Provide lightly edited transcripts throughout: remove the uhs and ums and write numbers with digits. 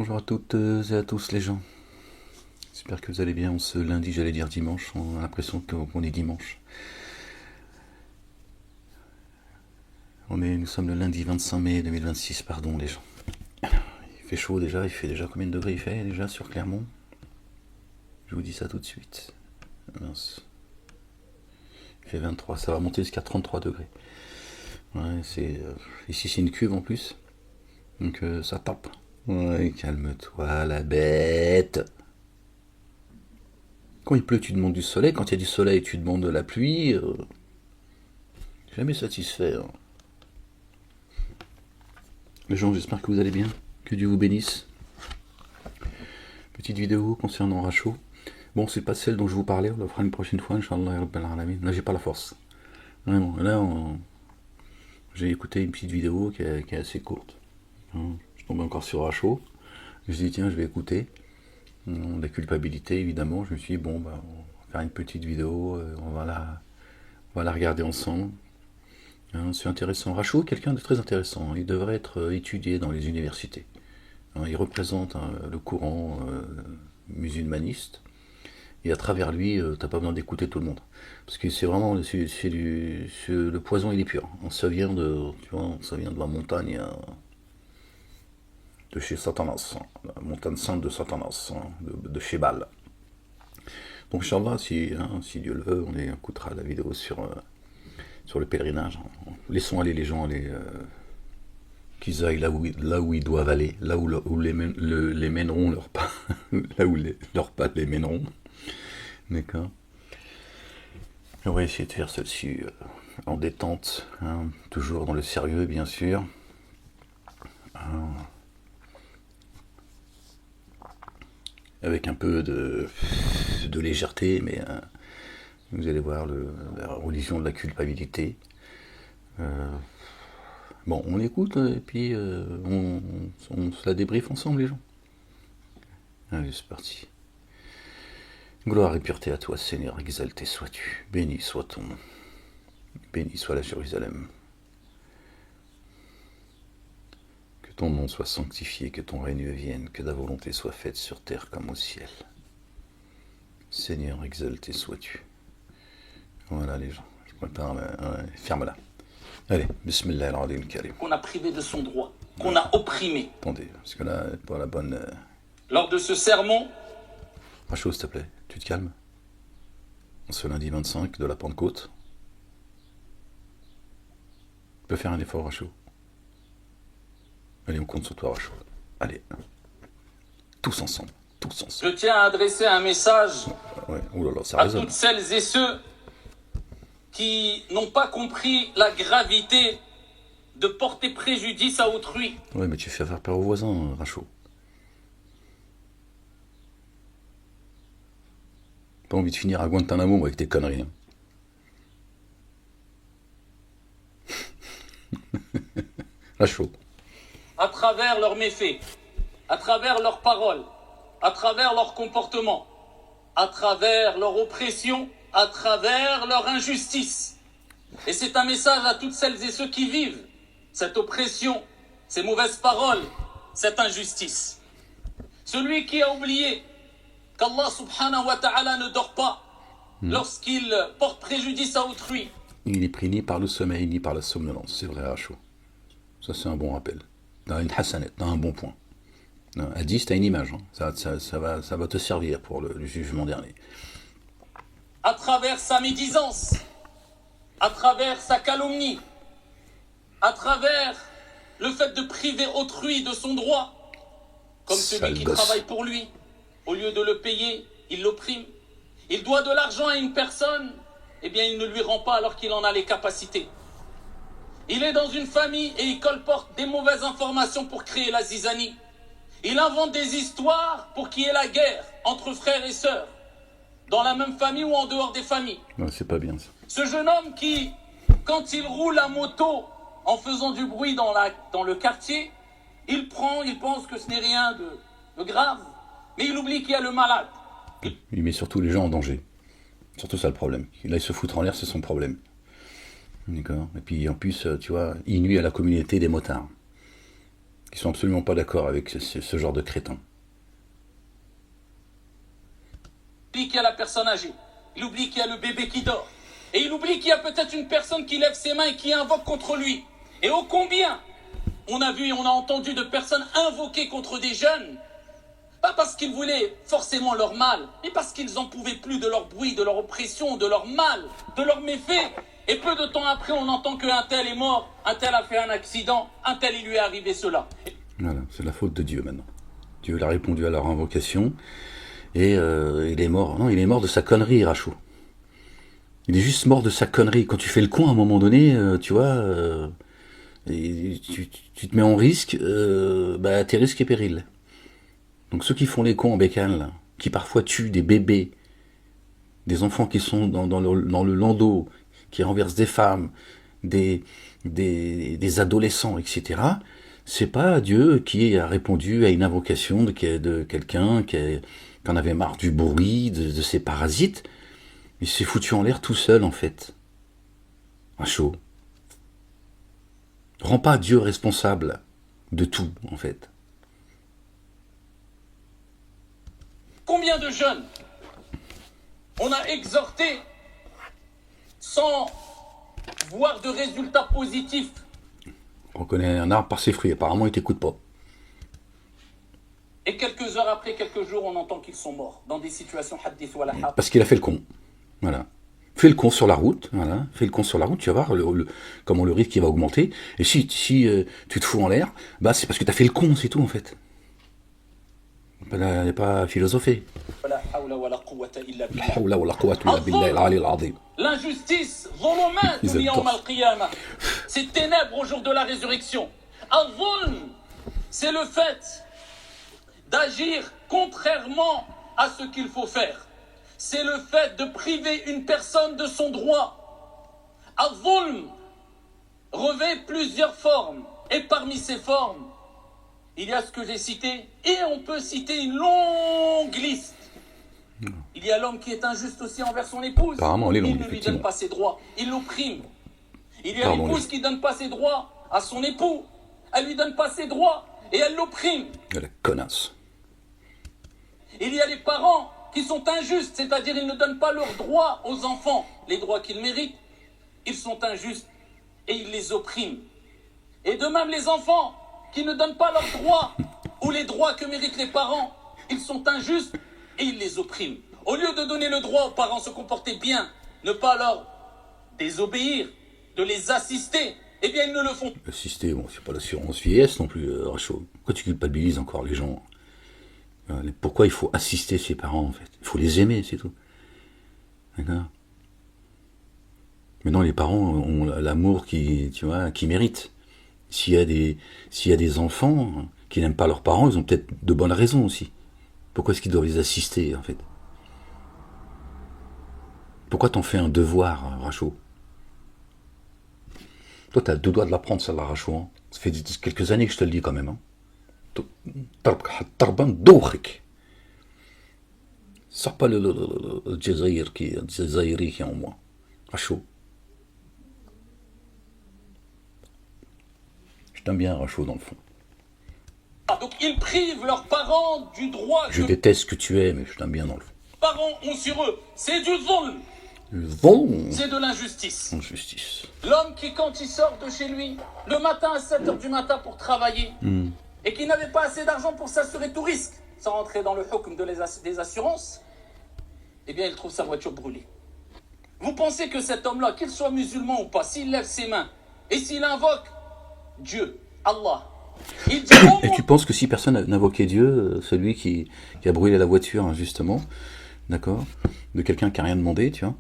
Bonjour à toutes et à tous les gens. J'espère que vous allez bien. Ce lundi, j'allais dire dimanche, on a l'impression qu'on est dimanche. Nous sommes le lundi 25 mai 2026, pardon les gens. Il fait chaud déjà, il fait déjà combien de degrés il fait déjà sur Clermont? Je vous dis ça tout de suite. Mince. Il fait 23, ça va monter jusqu'à 33 degrés. Ouais, ici c'est une cuve en plus, donc ça tape. Ouais, calme-toi la bête. Quand il pleut, tu demandes du soleil. Quand il y a du soleil, tu demandes de la pluie. Jamais satisfait. Hein. Les gens, j'espère que vous allez bien. Que Dieu vous bénisse. Petite vidéo concernant Rachaud. Bon, c'est pas celle dont je vous parlais. On la fera une prochaine fois, Inch'Allah. Là, j'ai pas la force. Vraiment. Là, j'ai écouté une petite vidéo qui est assez courte. Hein. Je tombais encore sur Rachaud. Je me suis dit, tiens, je vais écouter. La culpabilité, évidemment. Je me suis dit, bon, bah, on va faire une petite vidéo. On va la regarder ensemble. Hein, c'est intéressant. Rachaud, quelqu'un de très intéressant. Il devrait être étudié dans les universités. Hein, il représente le courant musulmaniste. Et à travers lui, t'as pas besoin d'écouter tout le monde. Parce que c'est vraiment, le poison il est pur. Ça vient de, tu vois, ça vient de la montagne de chez Satanas, la montagne sainte de Satanas, de chez Bâle. Donc Inch'Allah, si Dieu le veut, on écoutera la vidéo sur le pèlerinage. Laissons aller les gens, qu'ils aillent là où ils doivent aller, là où les mèneront leurs pas, là où leurs pas les mèneront. D'accord. On va essayer de faire celle-ci en détente, hein, toujours dans le sérieux, bien sûr. Avec un peu de légèreté, mais vous allez voir la religion de la culpabilité. Bon, on écoute et puis on se la débriefe ensemble, les gens. Allez, c'est parti. Gloire et pureté à toi, Seigneur, exalté sois-tu. Béni soit ton nom. Béni soit la Jérusalem. Que ton nom soit sanctifié, que ton règne vienne, que ta volonté soit faite sur terre comme au ciel. Seigneur, exalté sois-tu. Voilà les gens, je prépare, ferme-la. Allez, Bismillah al-Rahim al-Karim. Qu'on a privé de son droit, qu'on a opprimé. Attendez, parce que là, pour la bonne... Lors de ce sermon... Rachaud, s'il te plaît, tu te calmes. Ce lundi 25 de la Pentecôte. Tu peux faire un effort, Rachaud. Allez, on compte sur toi, Rachaud. Allez. Tous ensemble. Tous ensemble. Je tiens à adresser un message ouais. Oh là là, ça à résonne. toutes celles et ceux qui n'ont pas compris la gravité de porter préjudice à autrui. Ouais, mais tu fais faire peur aux voisins, Rachaud. Pas envie de finir à Guantanamo avec tes conneries. Hein. Rachaud. À travers leurs méfaits, à travers leurs paroles, à travers leur comportement, à travers leur oppression, à travers leur injustice. Et c'est un message à toutes celles et ceux qui vivent cette oppression, ces mauvaises paroles, cette injustice. Celui qui a oublié qu'Allah subhanahu wa ta'ala ne dort pas lorsqu'il porte préjudice à autrui. Il est pris ni par le sommeil ni par la somnolence, c'est vrai, Rachaud. Ça, c'est un bon rappel. T'as une hasanette, t'as un bon point. À 10, t'as une image. Hein. Ça va te servir pour le jugement dernier. À travers sa médisance, à travers sa calomnie, à travers le fait de priver autrui de son droit, comme celui qui travaille pour lui. Au lieu de le payer, il l'opprime. Il doit de l'argent à une personne, eh bien il ne lui rend pas alors qu'il en a les capacités. Il est dans une famille et il colporte des mauvaises informations pour créer la zizanie. Il invente des histoires pour qu'il y ait la guerre entre frères et sœurs, dans la même famille ou en dehors des familles. Ouais, c'est pas bien ça. Ce jeune homme qui, quand il roule à moto en faisant du bruit dans le quartier, il pense que ce n'est rien de grave, mais il oublie qu'il y a le malade. Il met surtout les gens en danger. Surtout ça le problème. Là, il se foutre en l'air, c'est son problème. D'accord. Et puis en plus, tu vois, il nuit à la communauté des motards. qui sont absolument pas d'accord avec ce genre de crétin. Il oublie qu'il y a la personne âgée. Il oublie qu'il y a le bébé qui dort. Et il oublie qu'il y a peut-être une personne qui lève ses mains et qui invoque contre lui. Et ô combien on a vu et on a entendu de personnes invoquer contre des jeunes, pas parce qu'ils voulaient forcément leur mal, mais parce qu'ils n'en pouvaient plus de leur bruit, de leur oppression, de leur mal, de leurs méfaits. Et peu de temps après, on entend qu'un tel est mort, un tel a fait un accident, un tel il lui est arrivé cela. Voilà, c'est la faute de Dieu maintenant. Dieu a répondu à leur invocation et il est mort. Non, il est mort de sa connerie, Rachou. Il est juste mort de sa connerie. Quand tu fais le con à un moment donné, tu vois, et tu te mets en risque, tes risques et périls. Donc ceux qui font les cons en bécane, là, qui parfois tuent des bébés, des enfants qui sont dans le landau, qui renversent des femmes, des adolescents, etc., c'est pas Dieu qui a répondu à une invocation de quelqu'un qui en avait marre du bruit, de ses parasites. Il s'est foutu en l'air tout seul, en fait. À chaud. Rends pas Dieu responsable de tout, en fait. Combien de jeunes on a exhorté sans voir de résultats positifs? On connaît un arbre par ses fruits. Apparemment, il t'écoute pas. Et quelques heures après, quelques jours, on entend qu'ils sont morts dans des situations hadith wa la haq. Parce qu'il a fait le con. Voilà. Fais le con sur la route, voilà. Fais le con sur la route, tu vas voir comment le risque il va augmenter. Et si tu te fous en l'air, c'est parce que tu as fait le con, c'est tout en fait. Il n'est pas philosophé. L'injustice, ces ténèbres au jour de la résurrection. C'est le fait d'agir contrairement à ce qu'il faut faire. C'est le fait de priver une personne de son droit. Al-Zulm revêt plusieurs formes. Et parmi ces formes, il y a ce que j'ai cité. Et on peut citer une longue liste. Il y a l'homme qui est injuste aussi envers son épouse. Apparemment, il ne lui donne pas ses droits. Il l'opprime. Il y a l'épouse qui ne donne pas ses droits à son époux. Elle ne lui donne pas ses droits et elle l'opprime. La connasse. Il y a les parents qui sont injustes, c'est-à-dire ils ne donnent pas leurs droits aux enfants, les droits qu'ils méritent. Ils sont injustes et ils les oppriment. Et de même les enfants qui ne donnent pas leurs droits ou les droits que méritent les parents, ils sont injustes et ils les oppriment. Au lieu de donner le droit aux parents de se comporter bien, ne pas leur désobéir, de les assister, eh bien ils ne le font pas. Assister, bon, c'est pas l'assurance vieillesse non plus, Rachel. Pourquoi tu culpabilises encore les gens? Pourquoi il faut assister ses parents, en fait? Il faut les aimer, c'est tout. D'accord? Maintenant, les parents ont l'amour qu'ils méritent. S'il y a des enfants qui n'aiment pas leurs parents, ils ont peut-être de bonnes raisons aussi. Pourquoi est-ce qu'ils doivent les assister, en fait? Pourquoi t'en fais un devoir, Rachel? Toi, t'as deux doigts de l'apprendre, celle-là, Rachel. Hein. Ça fait quelques années que je te le dis, quand même. Hein. Sors pas le Jazair Jazairi qui est en moi. Rachel. Je t'aime bien, Rachel, dans le fond. Donc ils privent leurs parents du droit Je déteste ce que tu es, mais je t'aime bien dans le fond. Les parents ont sur eux. C'est du zulm. C'est de l'injustice. Injustice. L'homme qui, quand il sort de chez lui, le matin à 7h du matin pour travailler, et qui n'avait pas assez d'argent pour s'assurer tout risque, sans rentrer dans le hukm des assurances, eh bien il trouve sa voiture brûlée. Vous pensez que cet homme-là, qu'il soit musulman ou pas, s'il lève ses mains, et s'il invoque Dieu, Allah, il dit, et tu penses que si personne n'invoquait Dieu, celui qui a brûlé la voiture injustement, d'accord, de quelqu'un qui n'a rien demandé, tu vois,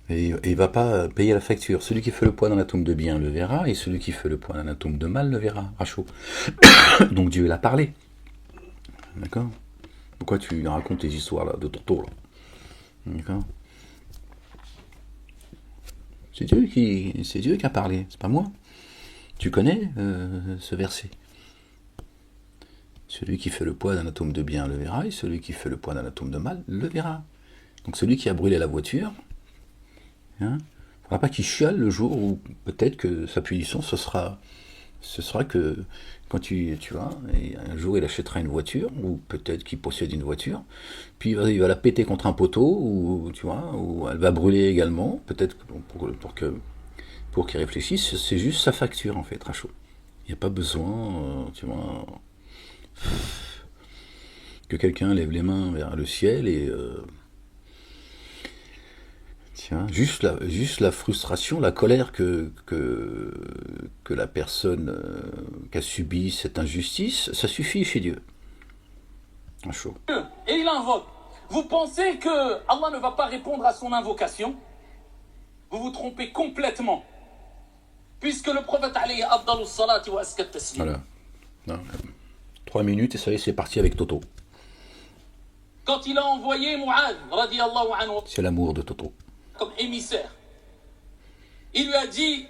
et il va pas payer la facture. Celui qui fait le poids d'un atome de bien le verra, et celui qui fait le poids d'un atome de mal le verra, Rachel. Donc Dieu l'a parlé. D'accord? Pourquoi tu racontes tes histoires là, de Toto là? D'accord? C'est Dieu qui a parlé, c'est pas moi. Tu connais ce verset? Celui qui fait le poids d'un atome de bien le verra, et celui qui fait le poids d'un atome de mal le verra. Donc celui qui a brûlé la voiture, il ne faudra pas qu'il chiale le jour où peut-être que sa punition ce sera ce sera que quand tu vois, et un jour il achètera une voiture, ou peut-être qu'il possède une voiture, puis il va la péter contre un poteau, ou tu vois, ou elle va brûler également, peut-être pour qu'il réfléchisse, c'est juste sa facture en fait, Rachou. Il n'y a pas besoin, tu vois, que quelqu'un lève les mains vers le ciel et tiens, juste la frustration, la colère que la personne qui a subi cette injustice, ça suffit chez Dieu. Un chaud. Et il invoque. Vous pensez que Allah ne va pas répondre à son invocation? Vous vous trompez complètement. Puisque le prophète alayhi afdalus salati wa askat taslim. Voilà. Non, 3 minutes et ça y est, c'est parti avec Toto. Quand il a envoyé Mu'adh, radiyallahu anhu, C'est l'amour de Toto. comme émissaire, il lui a dit,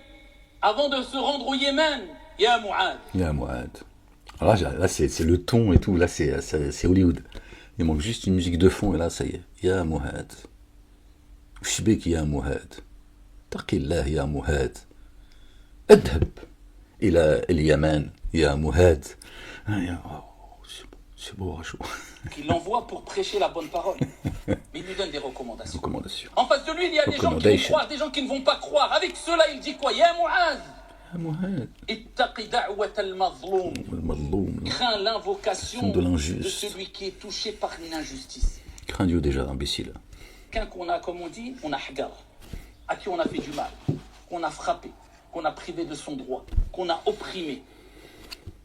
avant de se rendre au Yémen, Ya Mu'adh. Ya Mouad. Alors là c'est le ton et tout, là c'est Hollywood. Il manque juste une musique de fond et là ça y est. Ya Mouad. Shbek ya Mouad. Taqillah ya Mouad. Adhab. إلى اليمن يا مهاد. C'est beau, Rachou. Qui l'envoie pour prêcher la bonne parole. Mais il lui donne des recommandations. Recommandation. En face de lui, il y a des gens qui vont croire, des gens qui ne vont pas croire. Avec cela, il dit quoi? Ya Mu'adh. Ya Mouad. Ittaqi da'wat al-mazloum. Al-Madloum. Crains l'invocation De de l'injuste. celui qui est touché par une injustice. Crains Dieu déjà, imbécile. Quelqu'un qu'on a, comme on dit, on a hagar, à qui on a fait du mal, qu'on a frappé, qu'on a privé de son droit, qu'on a opprimé,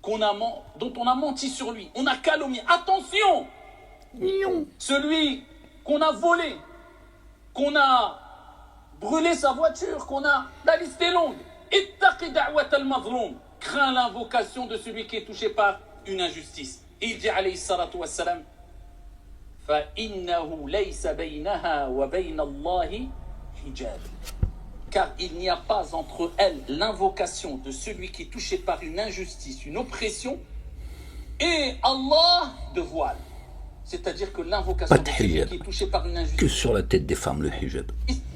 dont on a menti sur lui, on a calomnié. Attention! Celui qu'on a volé, qu'on a brûlé sa voiture, la liste est longue. Ittaqi da'wat al-mazloum. Crains l'invocation de celui qui est touché par une injustice. Il dit alayhi salatu wassalam, فَإِنَّهُ لَيْسَ بَيْنَهَا وَبَيْنَ اللَّهِ حِجَابٌ. Car il n'y a pas entre elles l'invocation de celui qui est touché par une injustice, une oppression, et Allah de voile. C'est-à-dire que l'invocation de celui qui est touché par une Que injustice sur la tête des femmes, le hijab.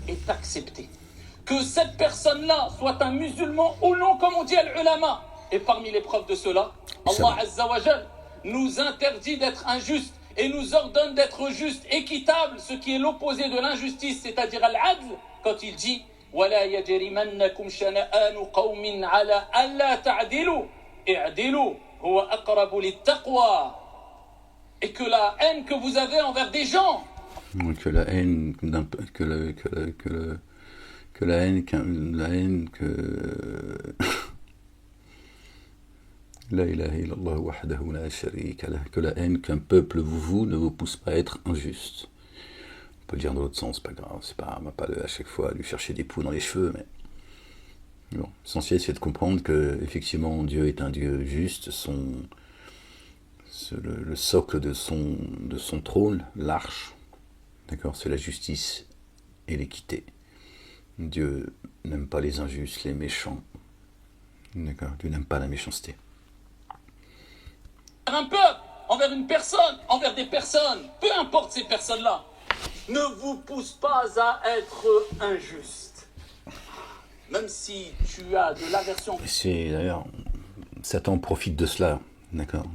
est acceptée. Que cette personne-là soit un musulman ou non, comme on dit al-ulama. Et parmi les preuves de cela, Allah Azza wa Jal nous interdit d'être injuste et nous ordonne d'être juste, équitable, ce qui est l'opposé de l'injustice, c'est-à-dire al-adl, quand il dit ولا يجرمنكم شنآن قوم على ألا تعدلوا اعدلوا هو أقرب للتقوى. Et que la haine que vous avez envers des gens, Que la haine La ilaha illallah wahdahu la sharika lah. Que la haine qu'un peuple vous ne vous pousse pas à être injuste. On peut le dire dans l'autre sens, pas grave, c'est pas, on va pas à chaque fois lui chercher des poux dans les cheveux, mais bon, l'essentiel c'est de comprendre que effectivement Dieu est un Dieu juste, le socle de son trône, l'arche, d'accord, c'est la justice et l'équité. Dieu n'aime pas les injustes, les méchants, d'accord, Dieu n'aime pas la méchanceté. un peuple, envers une personne, envers des personnes, peu importe ces personnes-là, ne vous pousse pas à être injuste. Même si tu as de l'aversion. C'est d'ailleurs, Satan profite de cela, d'accord.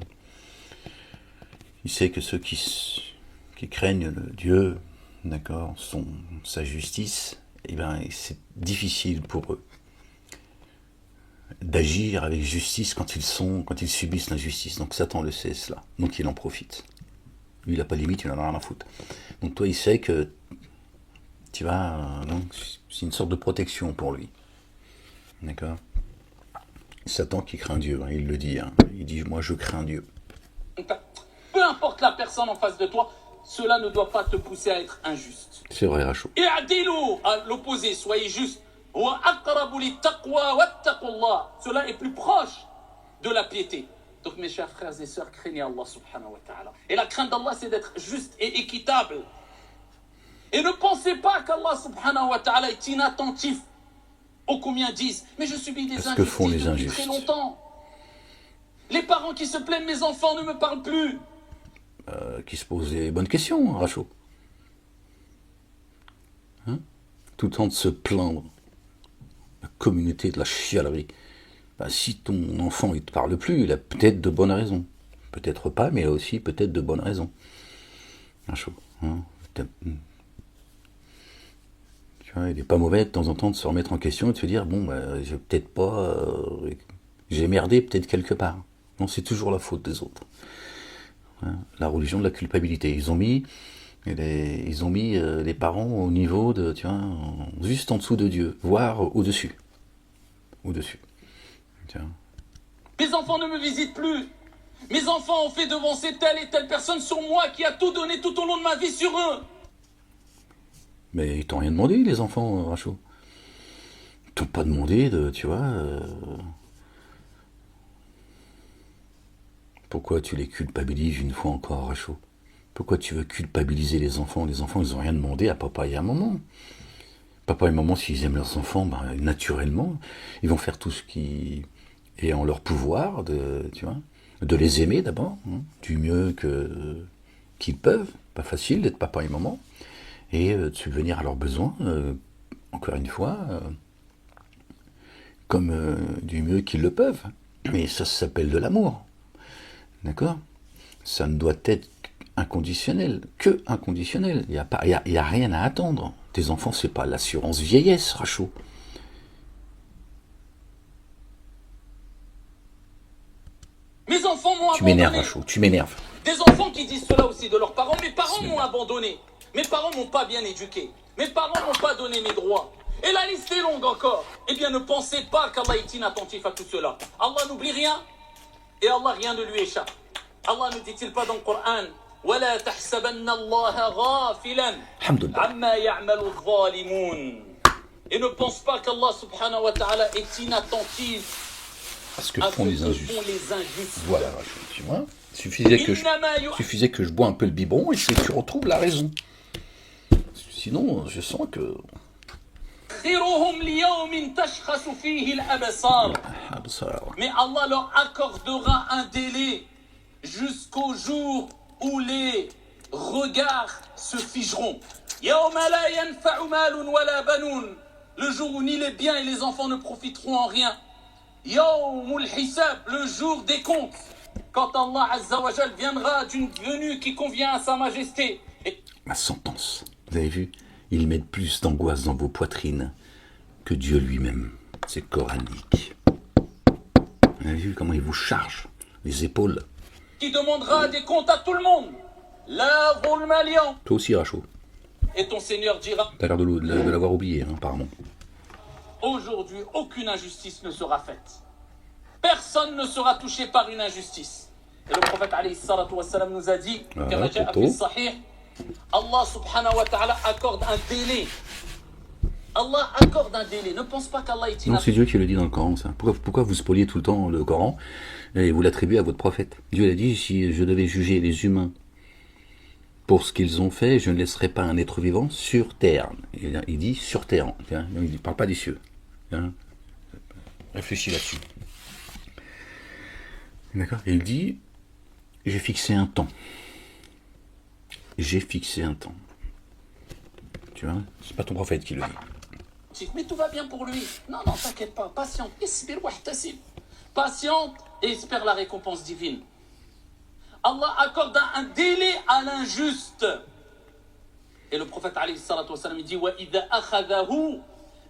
Il sait que ceux qui craignent le Dieu, d'accord, sa justice, eh bien, c'est difficile pour eux d'agir avec justice quand ils subissent l'injustice. Donc Satan le sait cela, donc il en profite. Lui, il n'a pas de limite, il en a rien à foutre. Donc toi, il sait que tu vas... donc c'est une sorte de protection pour lui. D'accord? Satan qui craint Dieu, hein, il le dit. Hein, il dit, moi je crains Dieu. Peu importe la personne en face de toi, cela ne doit pas te pousser à être injuste. C'est vrai, Rachou. Et adilou, à l'opposé, soyez juste. Wa aqrabu littaqwa wattaqullah. Cela est plus proche de la piété. Donc mes chers frères et sœurs, craignez Allah subhanahu wa ta'ala. Et la crainte d'Allah, c'est d'être juste et équitable. Et ne pensez pas qu'Allah subhanahu wa ta'ala est inattentif. Ô combien disent, mais je subis des Qu'est-ce que font les injustices depuis injustes très longtemps. Les parents qui se plaignent, mes enfants ne me parlent plus. Qui se pose des bonnes questions, hein, Rachou. Hein? Tout le temps de se plaindre. La communauté de la chialerie. bah, si ton enfant il te parle plus, il a peut-être de bonnes raisons. Peut-être pas, mais il a aussi peut-être de bonnes raisons. Un chaud. Hein. Tu vois, il n'est pas mauvais de temps en temps de se remettre en question et de se dire bon, bah, j'ai peut-être pas. J'ai merdé peut-être quelque part. Non, c'est toujours la faute des autres. Hein. La religion de la culpabilité. Ils ont mis les parents au niveau de, tu vois, juste en dessous de Dieu, voire au-dessus. Au-dessus. Tu vois. Mes enfants ne me visitent plus. Mes enfants ont fait devancer telle et telle personne sur moi qui a tout donné tout au long de ma vie sur eux. Mais ils t'ont rien demandé, les enfants, Rachou. Ils t'ont pas demandé de, tu vois... Pourquoi tu les culpabilises une fois encore, Rachou? Pourquoi tu veux culpabiliser les enfants? Les enfants, ils ont rien demandé à papa et à maman. Papa et maman, s'ils aiment leurs enfants, ben, naturellement, ils vont faire tout ce qui est en leur pouvoir, tu vois, de les aimer d'abord, hein, du mieux qu'ils peuvent. Pas facile d'être papa et maman. Et de subvenir à leurs besoins, encore une fois, comme du mieux qu'ils le peuvent. Mais ça s'appelle de l'amour. D'accord? Ça ne doit être inconditionnel, que inconditionnel. Il n'y a rien à attendre. Tes enfants, c'est pas l'assurance vieillesse, Rachou. Mes enfants m'ont Tu m'énerves, abandonné. Rachou, tu m'énerves. Des enfants qui disent cela aussi de leurs parents. Mes parents m'ont abandonné. Mes parents m'ont pas bien éduqué. Mes parents m'ont pas donné mes droits. Et la liste est longue encore. Eh bien, ne pensez pas qu'Allah est inattentif à tout cela. Allah n'oublie rien. Et Allah, rien ne lui échappe. Allah ne dit-il pas dans le Coran وَلَا تَحْسَبَنَّ اللَّهَ غَافِلًا عَمَّا يَعْمَلُ الظَّالِمُونَ. Et ne pense pas qu'Allah subhanahu wa ta'ala est inattentif Parce que à font ce les que injustes. font les injustes. Voilà, Rachou, tu vois. Suffisait que je bois un peu le biberon et tu retrouves la raison. Sinon, je sens que... خيرهم ليوم تشخص فيه الأبصار. Ah, ben ça, Mais Allah leur accordera un délai jusqu'au jour où les regards se figeront. يوم لا ينفع مال ولا بنون. Le jour où ni les biens et les enfants ne profiteront en rien. يوم الحساب, le jour des comptes. Quand Allah Azza wa Jal viendra d'une venue qui convient à sa majesté. Et ma sentence. Vous avez vu? Ils mettent plus d'angoisse dans vos poitrines que Dieu lui-même. C'est coranique. Vous avez vu comment il vous charge les épaules? qui demandera des comptes à tout le monde. La Volmalian. Toi aussi, Rachou. Et ton Seigneur dira, T'as l'air de l'avoir oublié, hein, apparemment. aujourd'hui, aucune injustice ne sera faite. Personne ne sera touché par une injustice. Et le prophète alayhi salatu wassalam nous a dit, كما جاء في الصحيح, Allah subhanahu wa ta'ala accorde un délai. Allah accorde un délai. Ne pense pas qu'Allah est Non, c'est Dieu qui le dit dans le Coran, ça. Pourquoi vous spoliez tout le temps le Coran et vous l'attribuez à votre prophète? Dieu l'a dit, si je devais juger les humains pour ce qu'ils ont fait, je ne laisserai pas un être vivant sur terre. Il dit sur terre. Hein. Il ne parle pas des cieux. Hein. Réfléchis là-dessus. D'accord? Et il dit, j'ai fixé un temps. J'ai fixé un temps. Tu vois? C'est pas ton prophète qui le dit. Mais tout va bien pour lui. Non, non, t'inquiète pas. Patiente. Patiente et espère la récompense divine. Allah accorde un délai à l'injuste. Et le prophète alayhi salatu wa sallam dit وَإِذَا أَخَذَهُ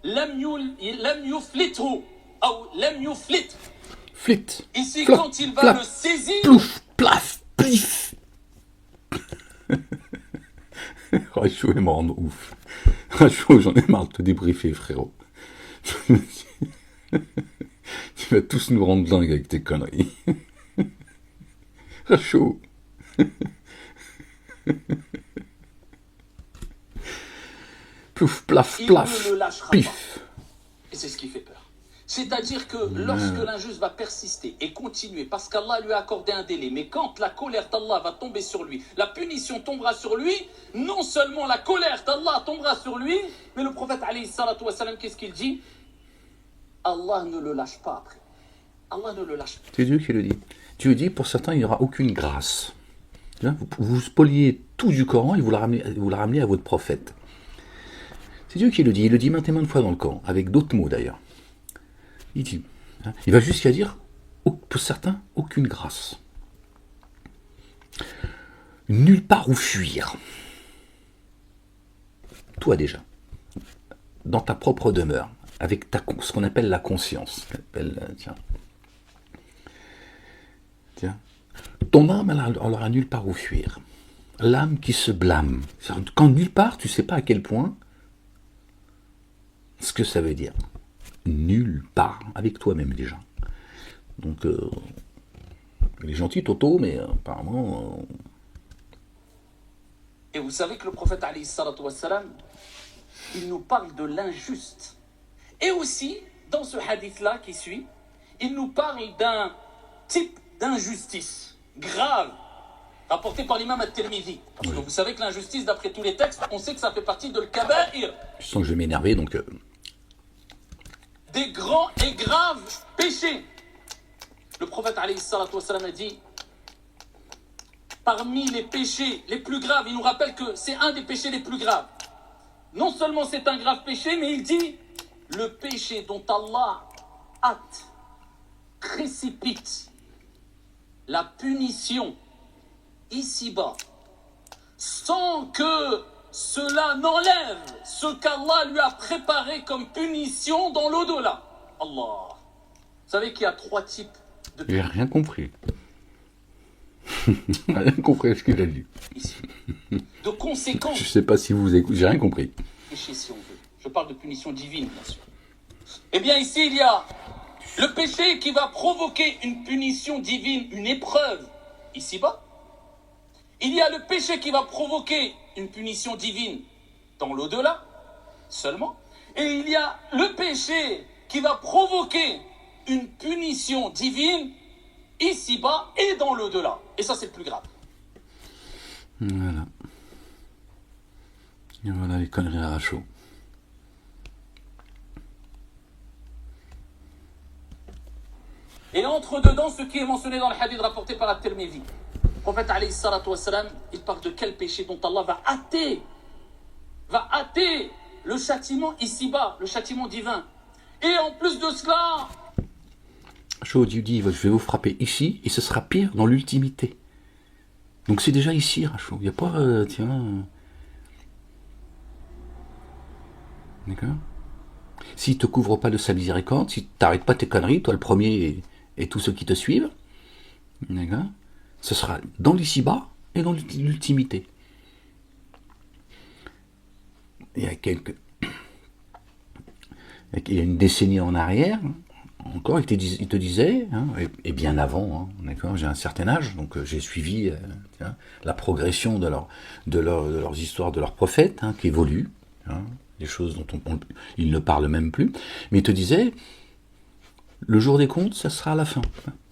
لَمْ يُفْلِتْهُ أو لَمْ يُفْلِتْ. Flit. Ici, Flap, quand il va flap, le saisir, plouf, plaf, plif. Rachou est mort en ouf. Rachou, j'en ai marre de te débriefer, frérot. Tu vas tous nous rendre dingue avec tes conneries. Rachou. Plouf, plaf, il plaf, ne le lâchera pif. pas. Et c'est ce qui fait peur. C'est-à-dire que lorsque l'injuste va persister et continuer, parce qu'Allah lui a accordé un délai, mais quand la colère d'Allah va tomber sur lui, la punition tombera sur lui, non seulement la colère d'Allah tombera sur lui, mais le prophète alayhi salatu wa salam, qu'est-ce qu'il dit? Allah ne le lâche pas après. Allah ne le lâche pas. C'est Dieu qui le dit. Dieu dit, pour certains, il n'y aura aucune grâce. Vous spoliez tout du Coran et vous la ramenez à votre prophète. C'est Dieu qui le dit. Il le dit maintes et maintes fois dans le Coran, avec d'autres mots d'ailleurs. Il dit, Il va jusqu'à dire, pour certains, aucune grâce. Nulle part où fuir. Toi déjà, dans ta propre demeure, avec ce qu'on appelle la conscience. Tiens. Ton âme, elle aura nulle part où fuir. L'âme qui se blâme. Quand nulle part, tu ne sais pas à quel point ce que ça veut dire. Nulle part. Avec toi-même déjà. Donc, il est gentil Toto, mais apparemment... Et vous savez que le prophète, alayhi salatu wassalam, il nous parle de l'injuste. Et aussi, dans ce hadith-là qui suit, il nous parle d'un type d'injustice grave, rapporté par l'imam al-Tirmidhi. Parce que vous savez que l'injustice, d'après tous les textes, on sait que ça fait partie de l'kaba'ir. Je sens que je vais m'énerver, donc... Des grands et graves péchés. Le prophète, alayhi salatu wassalam, a dit, parmi les péchés les plus graves, il nous rappelle que c'est un des péchés les plus graves. Non seulement c'est un grave péché, mais il dit, le péché dont Allah hâte, précipite la punition ici-bas, sans que cela n'enlève ce qu'Allah lui a préparé comme punition dans l'au-delà. Allah. Vous savez qu'il y a 3 types de J'ai rien compris. Rien compris ce qu'il a dit. Ici. De conséquences. Je sais pas si vous écoutez, j'ai rien compris. Péché, si on veut. Je parle de punition divine, bien sûr. Eh bien, ici, il y a le péché qui va provoquer une punition divine, une épreuve, ici-bas. Il y a le péché qui va provoquer une punition divine dans l'au-delà, seulement. Et il y a le péché qui va provoquer une punition divine ici-bas et dans l'au-delà. Et ça, c'est le plus grave. Voilà. Et voilà les conneries à chaud. Et entre dedans, ce qui est mentionné dans le hadith rapporté par At-Tirmidhi. Le prophète, alayhi salatu wassalam, il parle de quel péché dont Allah va hâter le châtiment ici-bas, le châtiment divin. Et en plus de cela... Chaud, Dieu dit, je vais vous frapper ici, et ce sera pire dans l'ultimité. Donc c'est déjà ici, Rachou. Il n'y a pas, tiens... D'accord. S'il ne te couvre pas de sa miséricorde, si tu n'arrêtes pas tes conneries, toi le premier et tous ceux qui te suivent, d'accord, ce sera dans l'ici-bas et dans l'ultimité. Il y a une décennie en arrière, encore, il te disait, hein, et bien avant, hein, d'accord, j'ai un certain âge, donc j'ai suivi la progression de leurs histoires, de leurs prophètes, hein, qui évoluent, hein, des choses dont ils ne parlent même plus, mais il te disait, le jour des comptes, ça sera à la fin,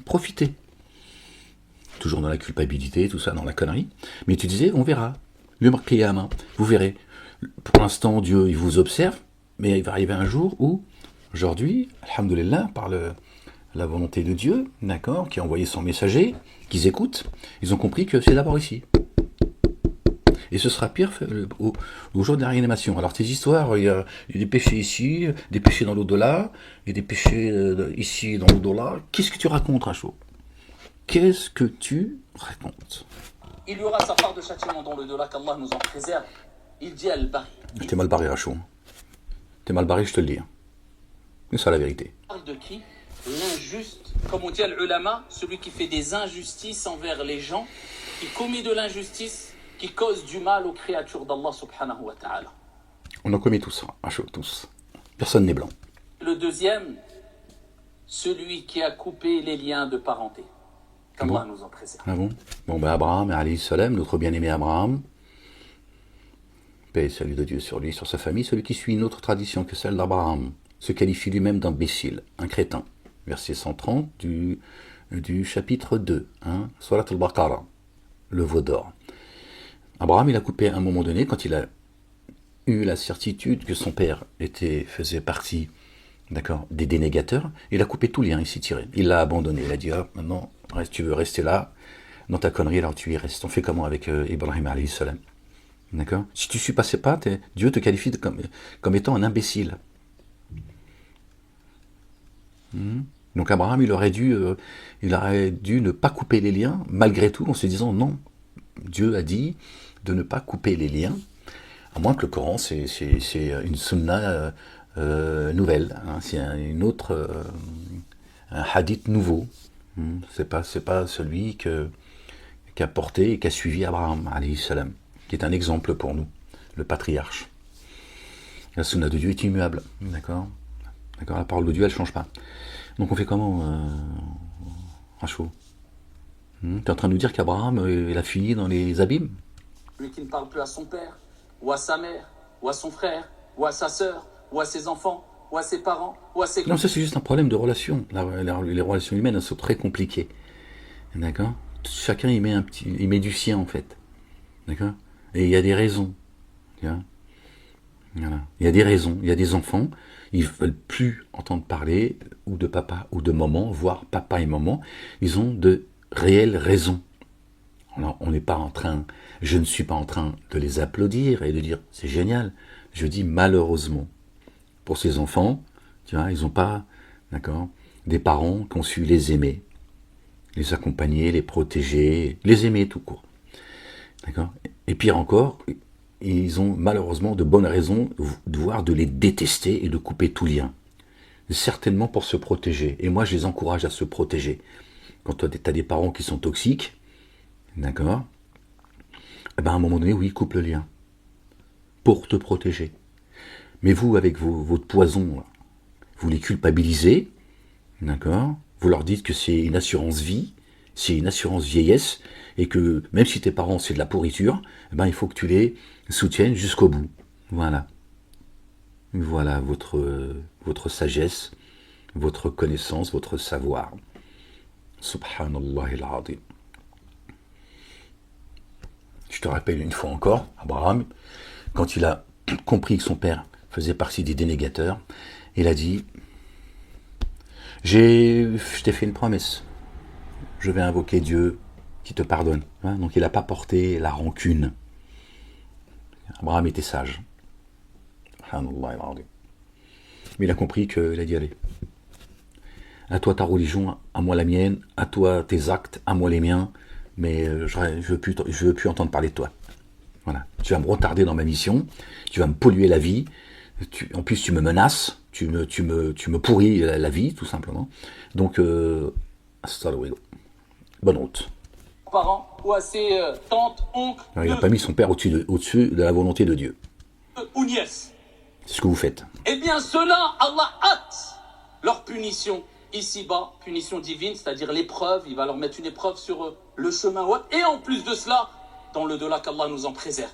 profitez. Toujours dans la culpabilité, tout ça, dans la connerie, mais il te disait, on verra, le Qiyamah, vous verrez. Pour l'instant, Dieu, il vous observe, mais il va arriver un jour où, aujourd'hui, alhamdoulilah, par la volonté de Dieu, d'accord, qui a envoyé son messager, qu'ils écoutent, ils ont compris que c'est d'abord ici. Et ce sera pire au jour de la réanimation. Alors, tes histoires, il y a des péchés ici, des péchés dans l'au-delà, et des péchés ici, dans l'au-delà. Qu'est-ce que tu racontes, Rachou? Qu'est-ce que tu racontes? Il y aura sa part de châtiment dans l'au-delà, qu'Allah nous en préserve. Il dit Al-Bari. T'es mal barré, Rachou. T'es mal barré, je te le dis. C'est ça la vérité. Il parle de qui? L'injuste. Comme on dit Al-Ulama, celui qui fait des injustices envers les gens, qui commet de l'injustice, qui cause du mal aux créatures d'Allah subhanahu wa ta'ala. On a commis tout ça, Rachou, tous. Personne n'est blanc. Le deuxième, celui qui a coupé les liens de parenté. Qu'Allah nous en préserve. Ah bon? Bon, ben Abraham, alayhi salam, notre bien-aimé Abraham, paix et salut de Dieu sur lui, sur sa famille, celui qui suit une autre tradition que celle d'Abraham, se qualifie lui-même d'imbécile, un crétin. Verset 130 du chapitre 2, hein, Surat al-Baqarah, le veau d'or. Abraham, il a coupé à un moment donné, quand il a eu la certitude que son père faisait partie, d'accord, des dénégateurs, il a coupé tout lien, il s'est tiré. Il l'a abandonné, il a dit, ah, maintenant, tu veux rester là, dans ta connerie, alors tu y restes. On fait comment avec Ibrahim alayhi salam? D'accord? Si tu ne passais pas, Dieu te qualifie comme étant un imbécile. Donc Abraham, il aurait dû ne pas couper les liens, malgré tout, en se disant non, Dieu a dit de ne pas couper les liens, à moins que le Coran, c'est une sunna nouvelle, hein, c'est un hadith nouveau. C'est pas celui qu'a porté et qu'a suivi Abraham, alayhi salam, qui est un exemple pour nous, le patriarche. La sunna de Dieu est immuable, d'accord. La parole de Dieu, elle ne change pas. Donc on fait comment, Rachou? Tu es en train de nous dire qu'Abraham, il a fini dans les abîmes? Lui qui ne parle plus à son père, ou à sa mère, ou à son frère, ou à sa sœur, ou à ses enfants, ou à ses parents, ou à ses... Non, ça c'est juste un problème de relation. Les relations humaines, elles sont très compliquées. D'accord? Chacun il met du sien en fait. D'accord? Et il y a des raisons. Voilà. Il y a des raisons. Il y a des enfants, ils veulent plus entendre parler ou de papa ou de maman, voire papa et maman. Ils ont de réelles raisons. Alors, je ne suis pas en train de les applaudir et de dire c'est génial. Je dis malheureusement pour ces enfants, tu vois, ils n'ont pas, d'accord, des parents qui ont su les aimer, les accompagner, les protéger, les aimer tout court. D'accord? Et pire encore, ils ont malheureusement de bonnes raisons de les détester et de couper tout lien. Certainement pour se protéger. Et moi, je les encourage à se protéger. Quand tu as des parents qui sont toxiques, d'accord, eh ben à un moment donné, oui, coupe le lien. Pour te protéger. Mais vous, avec votre poison, vous les culpabilisez, d'accord, vous leur dites que c'est une assurance vie, c'est une assurance vieillesse, et que même si tes parents c'est de la pourriture, eh ben il faut que tu les soutiennes jusqu'au bout. Voilà. Voilà votre sagesse, votre connaissance, votre savoir. Subhanallah al-Azim. Je te rappelle une fois encore, Abraham, quand il a compris que son père faisait partie des dénégateurs, il a dit « Je t'ai fait une promesse, je vais invoquer Dieu qui te pardonne. » Donc il n'a pas porté la rancune. Abraham était sage. Mais il a compris qu'il a dit « Allez, à toi ta religion, à moi la mienne, à toi tes actes, à moi les miens, mais je veux plus entendre parler de toi. Voilà. Tu vas me retarder dans ma mission, tu vas me polluer la vie, en plus tu me menaces, tu me pourris la vie, tout simplement. Donc, bonne route. » Parents, ou à ses tantes, oncles... Alors, il n'a pas mis son père au-dessus de la volonté de Dieu. Ou nièces. C'est ce que vous faites. Eh bien, ceux-là, Allah hâte leur punition. Ici-bas, punition divine, c'est-à-dire l'épreuve, il va leur mettre une épreuve sur le chemin haut. Et en plus de cela, dans le delà, qu'Allah nous en préserve.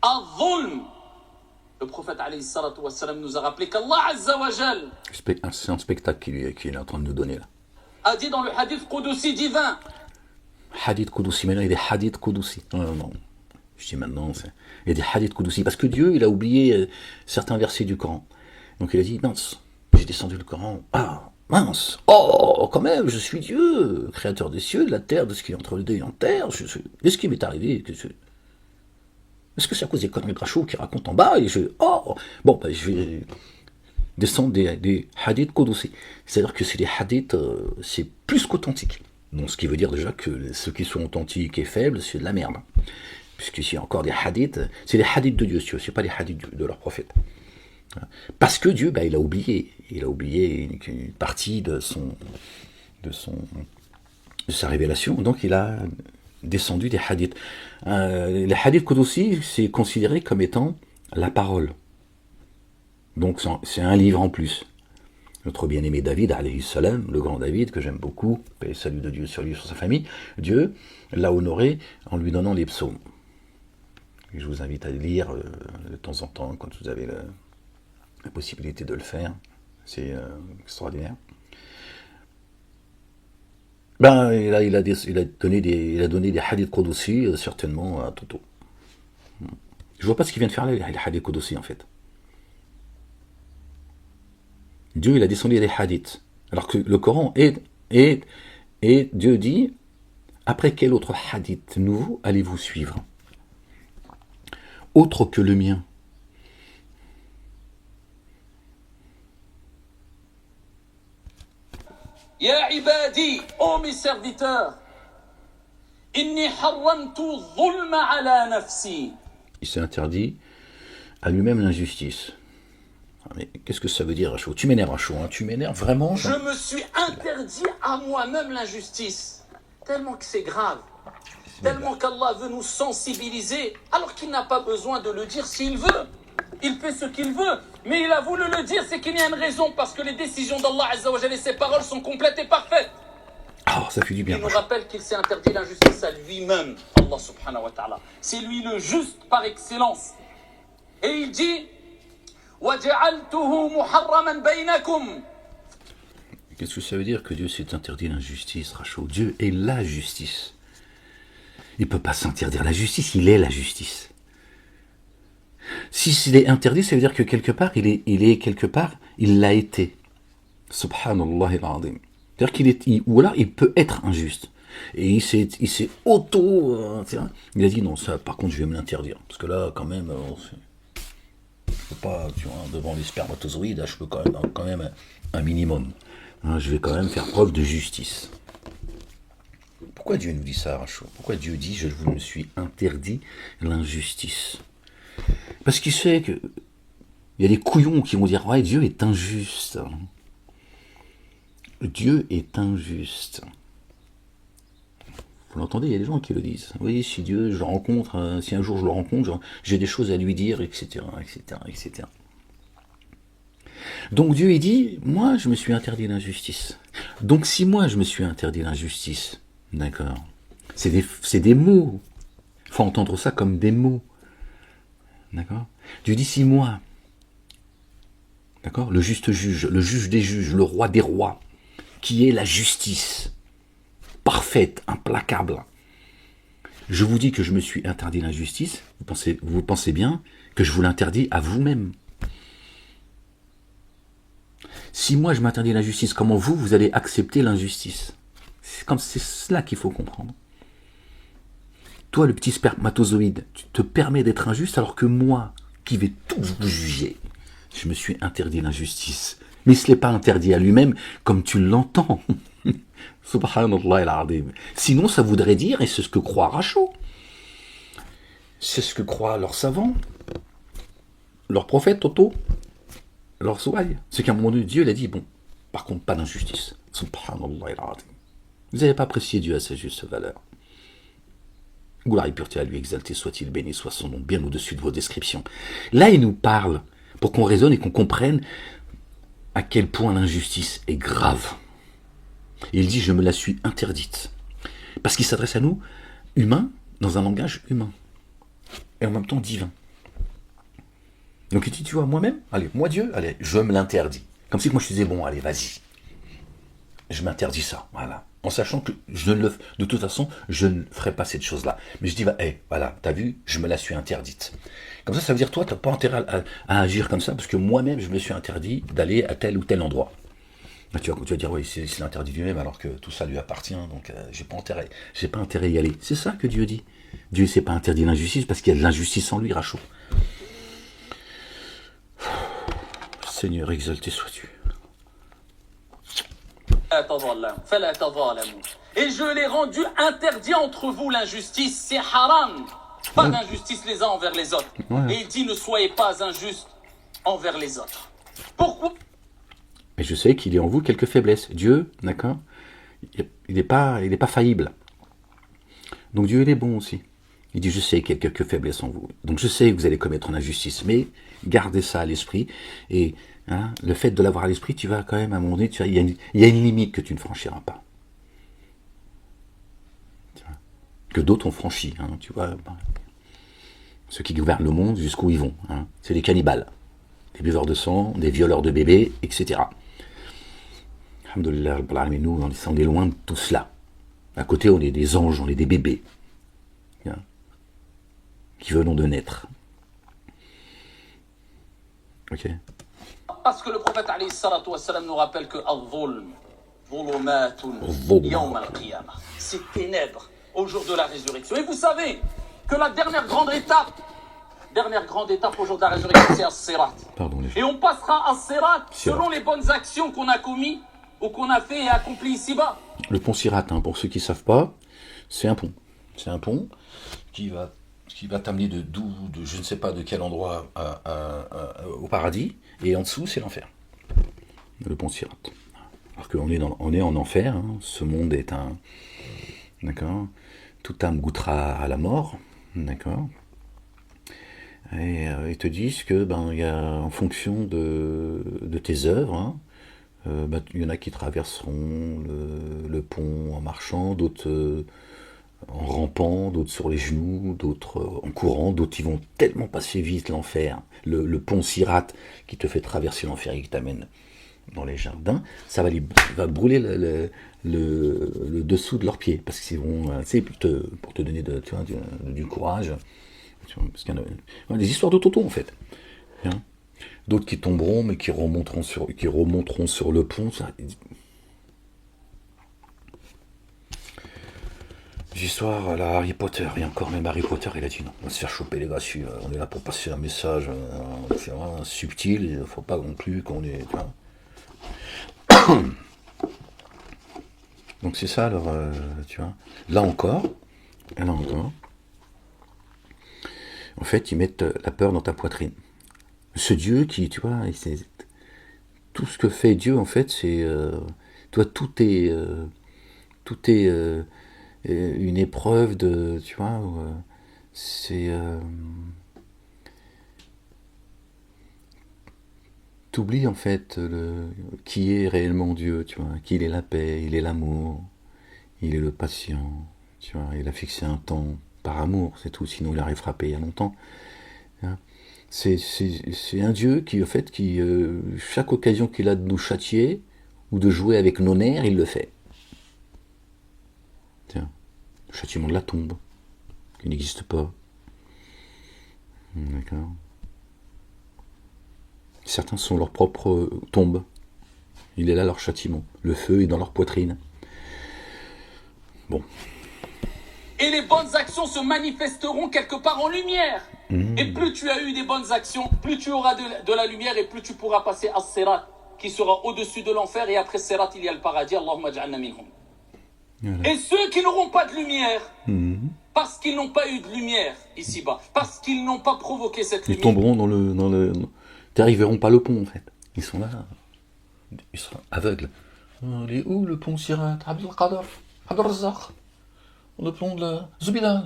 Al-Zulm. Le prophète alayhi salatu wassalam nous a rappelé qu'Allah azza wa jal. C'est un spectacle qu'il est en train de nous donner là. A dit dans le hadith Qudusi divin. Hadith Qudusi, maintenant il y a des hadiths Qudusi. Non. Je dis maintenant, il y a des hadiths Qudusi. Parce que Dieu, il a oublié certains versets du Coran. Donc il a dit, mince, j'ai descendu le Coran. Ah, mince, oh, quand même, je suis Dieu, créateur des cieux, de la terre, de ce qui est entre les deux et en terre. Qu'est-ce qui m'est arrivé? Est-ce que c'est à cause des conneries de Rachou qui racontent en bas? Et je vais descendre des hadiths Qudusi. C'est-à-dire que c'est des hadiths, c'est plus qu'authentique. Donc ce qui veut dire déjà que ceux qui sont authentiques et faibles, c'est de la merde. Puisqu'ici, il y a encore des hadiths, c'est les hadiths de Dieu, c'est pas les hadiths de leur prophète. Parce que Dieu, il a oublié une partie de sa révélation, donc il a descendu des hadiths. Les hadiths Qudusi, c'est considéré comme étant la parole. Donc c'est un livre en plus. Notre bien-aimé David, alayhi salam, le grand David, que j'aime beaucoup, paix et salut de Dieu sur lui et sur sa famille, Dieu l'a honoré en lui donnant les psaumes. Et je vous invite à lire de temps en temps, quand vous avez la possibilité de le faire. C'est extraordinaire. Il a donné des hadiths Qudusi, certainement à Toto. Je vois pas ce qu'il vient de faire là, les hadiths Qudusi, en fait. Dieu, il a descendu des hadiths. Alors que le Coran et Dieu dit, après quel autre hadith nouveau allez-vous suivre? Autre que le mien. Ya ibadi, ô mes serviteurs, inni harramtu dhulma ala nafsi. Il s'est interdit à lui-même l'injustice. Ah, mais qu'est-ce que ça veut dire, Rachou? Tu m'énerves, Rachou, hein? Tu m'énerves vraiment. Je me suis interdit à moi-même l'injustice. Tellement que c'est grave. Tellement qu'Allah veut nous sensibiliser, alors qu'il n'a pas besoin de le dire s'il veut. Il fait ce qu'il veut. Mais il a voulu le dire, c'est qu'il y a une raison, parce que les décisions d'Allah Azza wa Jalla et ses paroles sont complètes et parfaites. Ah, ça fait du bien. Il nous rappelle qu'il s'est interdit l'injustice à lui-même, Allah subhanahu wa ta'ala. C'est lui le juste par excellence. Et il dit وَجَعَلْتُهُ مُحَرَّمًا بَيْنَكُمْ. Qu'est-ce que ça veut dire que Dieu s'est interdit l'injustice, Rachou? Dieu est la justice. Il ne peut pas s'interdire la justice, il est la justice. Si s'il est interdit, ça veut dire que quelque part, il est quelque part, il l'a été. Subhanallah al-azim. C'est-à-dire ou alors il peut être injuste. Et il s'est il a dit non, ça par contre je vais me l'interdire. Parce que là, quand même, je peux pas, tu vois, devant les spermatozoïdes, je peux quand même un minimum. Hein, je vais quand même faire preuve de justice. Pourquoi Dieu nous dit ça, Rachou? Pourquoi Dieu dit je me suis interdit l'injustice? Parce qu'il sait que il y a des couillons qui vont dire ouais, Dieu est injuste. Dieu est injuste. Vous l'entendez, il y a des gens qui le disent. Oui, si Dieu, je le rencontre, si un jour je le rencontre, j'ai des choses à lui dire, etc., etc., etc. Donc Dieu, il dit, moi, je me suis interdit l'injustice. Donc si moi, je me suis interdit l'injustice, d'accord, c'est des mots. Il faut entendre ça comme des mots. D'accord? Dieu dit, si moi, d'accord, le juste juge, le juge des juges, le roi des rois, qui est la justice, parfaite, implacable, je vous dis que je me suis interdit l'injustice, vous pensez bien que je vous l'interdis à vous-même. Si moi je m'interdis l'injustice, comment vous allez accepter l'injustice? C'est cela qu'il faut comprendre. Toi, le petit spermatozoïde, tu te permets d'être injuste alors que moi, qui vais tout vous juger, je me suis interdit l'injustice. Mais ce n'est pas interdit à lui-même comme tu l'entends. Subhanallah al-azim. Sinon, ça voudrait dire, et c'est ce que croit Rachou, c'est ce que croient leurs savants, leurs prophètes, Toto, leurs souailles. C'est qu'à un moment donné, Dieu il a dit, bon, par contre, pas d'injustice. Subhanallah al-azim. Vous n'avez pas apprécié Dieu à sa juste valeur. Gloire et pureté à lui, exalté soit-il, béni soit son nom, bien au-dessus de vos descriptions. Là, il nous parle pour qu'on raisonne et qu'on comprenne à quel point l'injustice est grave. Et il dit, je me la suis interdite. Parce qu'il s'adresse à nous, humains, dans un langage humain. Et en même temps divin. Donc il dit, tu vois, moi-même, allez, moi Dieu, allez, je me l'interdis. Comme si moi je disais, bon, allez, vas-y. Je m'interdis ça, voilà. En sachant que de toute façon, je ne ferai pas cette chose-là. Mais je dis, voilà, t'as vu, je me la suis interdite. Comme ça veut dire, toi, t'as pas intérêt à agir comme ça, parce que moi-même, je me suis interdit d'aller à tel ou tel endroit. Là, tu vas dire, oui, c'est l'interdit lui-même, alors que tout ça lui appartient, donc j'ai pas intérêt à y aller. C'est ça que Dieu dit. Dieu ne s'est pas interdit l'injustice, parce qu'il y a de l'injustice en lui, Rachou. Seigneur, exalté sois-tu. Et je l'ai rendu interdit entre vous l'injustice, c'est haram. Pas d'injustice les uns envers les autres. Ouais. Et il dit, ne soyez pas injustes envers les autres. Pourquoi? Mais je sais qu'il y a en vous quelques faiblesses. Dieu, d'accord, il n'est pas faillible. Donc Dieu, il est bon aussi. Il dit, je sais qu'il y a quelques faiblesses en vous. Donc je sais que vous allez commettre une injustice, mais gardez ça à l'esprit. Et le fait de l'avoir à l'esprit, tu vas quand même, à un moment donné, il y a une limite que tu ne franchiras pas. Que d'autres ont franchi, tu vois. Ceux qui gouvernent le monde, jusqu'où ils vont. C'est des cannibales, des buveurs de sang, des violeurs de bébés, etc. Alhamdulillah, nous, on est loin de tout cela. À côté, on est des anges, on est des bébés. Qui venons de naître. Ok. Parce que le prophète alayhi salatu wassalam nous rappelle que c'est ténèbres au jour de la résurrection. Et vous savez que la dernière grande étape au jour de la résurrection, c'est As-Sirat. Et on passera As-Sirat selon les bonnes actions qu'on a commises ou qu'on a fait et accompli ici-bas. Le pont Sirat, hein, pour ceux qui ne savent pas, c'est un pont. C'est un pont qui va t'amener de je ne sais pas de quel endroit au paradis, et en dessous, c'est l'enfer. Le pont Sirat. Alors qu'on est, on est en enfer, hein, ce monde est un... D'accord. Toute âme goûtera à la mort, d'accord. Et ils te disent que y a, en fonction de tes œuvres, hein, il y en a qui traverseront le pont en marchant, d'autres en rampant, d'autres sur les genoux, d'autres en courant, d'autres ils vont tellement passer vite l'enfer. Le pont Sirat qui te fait traverser l'enfer et qui t'amène dans les jardins, ça va brûler le dessous de leurs pieds, parce qu'ils vont, pour te donner du courage. Parce qu'il y a des histoires de Toto en fait. Hein, d'autres qui tomberont, mais qui remonteront sur le pont. Des histoires à la Harry Potter, et encore même Harry Potter, il a dit non, on va se faire choper les gars, on est là pour passer un message subtil, il ne faut pas non plus qu'on est... Donc c'est ça, alors, tu vois. Là encore, en fait, ils mettent la peur dans ta poitrine. Ce Dieu qui, tu vois, tout ce que fait Dieu, en fait, c'est... toi, tout est une épreuve de... Tu vois, c'est... t'oublies, en fait, qui est réellement Dieu, tu vois. Qu'il est la paix, il est l'amour, il est le patient, tu vois. Il a fixé un temps par amour, c'est tout, sinon il aurait frappé il y a longtemps. C'est un Dieu qui, en fait, chaque occasion qu'il a de nous châtier ou de jouer avec nos nerfs, il le fait. Tiens, le châtiment de la tombe, qui n'existe pas. D'accord. Certains sont leur propre tombe. Il est là leur châtiment. Le feu est dans leur poitrine. Bon. Et les bonnes actions se manifesteront quelque part en lumière. Et plus tu as eu des bonnes actions, plus tu auras de la lumière et plus tu pourras passer à Sirat, qui sera au-dessus de l'enfer. Et après Sirat, il y a le paradis. Allahumma ja'alna minhum. Voilà. Et ceux qui n'auront pas de lumière, parce qu'ils n'ont pas eu de lumière ici-bas, parce qu'ils n'ont pas provoqué cette lumière, ils tomberont dans le... Ils n'arriveront pas le pont, en fait. Ils sont là. Ils sont aveugles. Il est où le pont Sirat? Abdelkader, Abdelrazak. Le pont de la... Zoubida,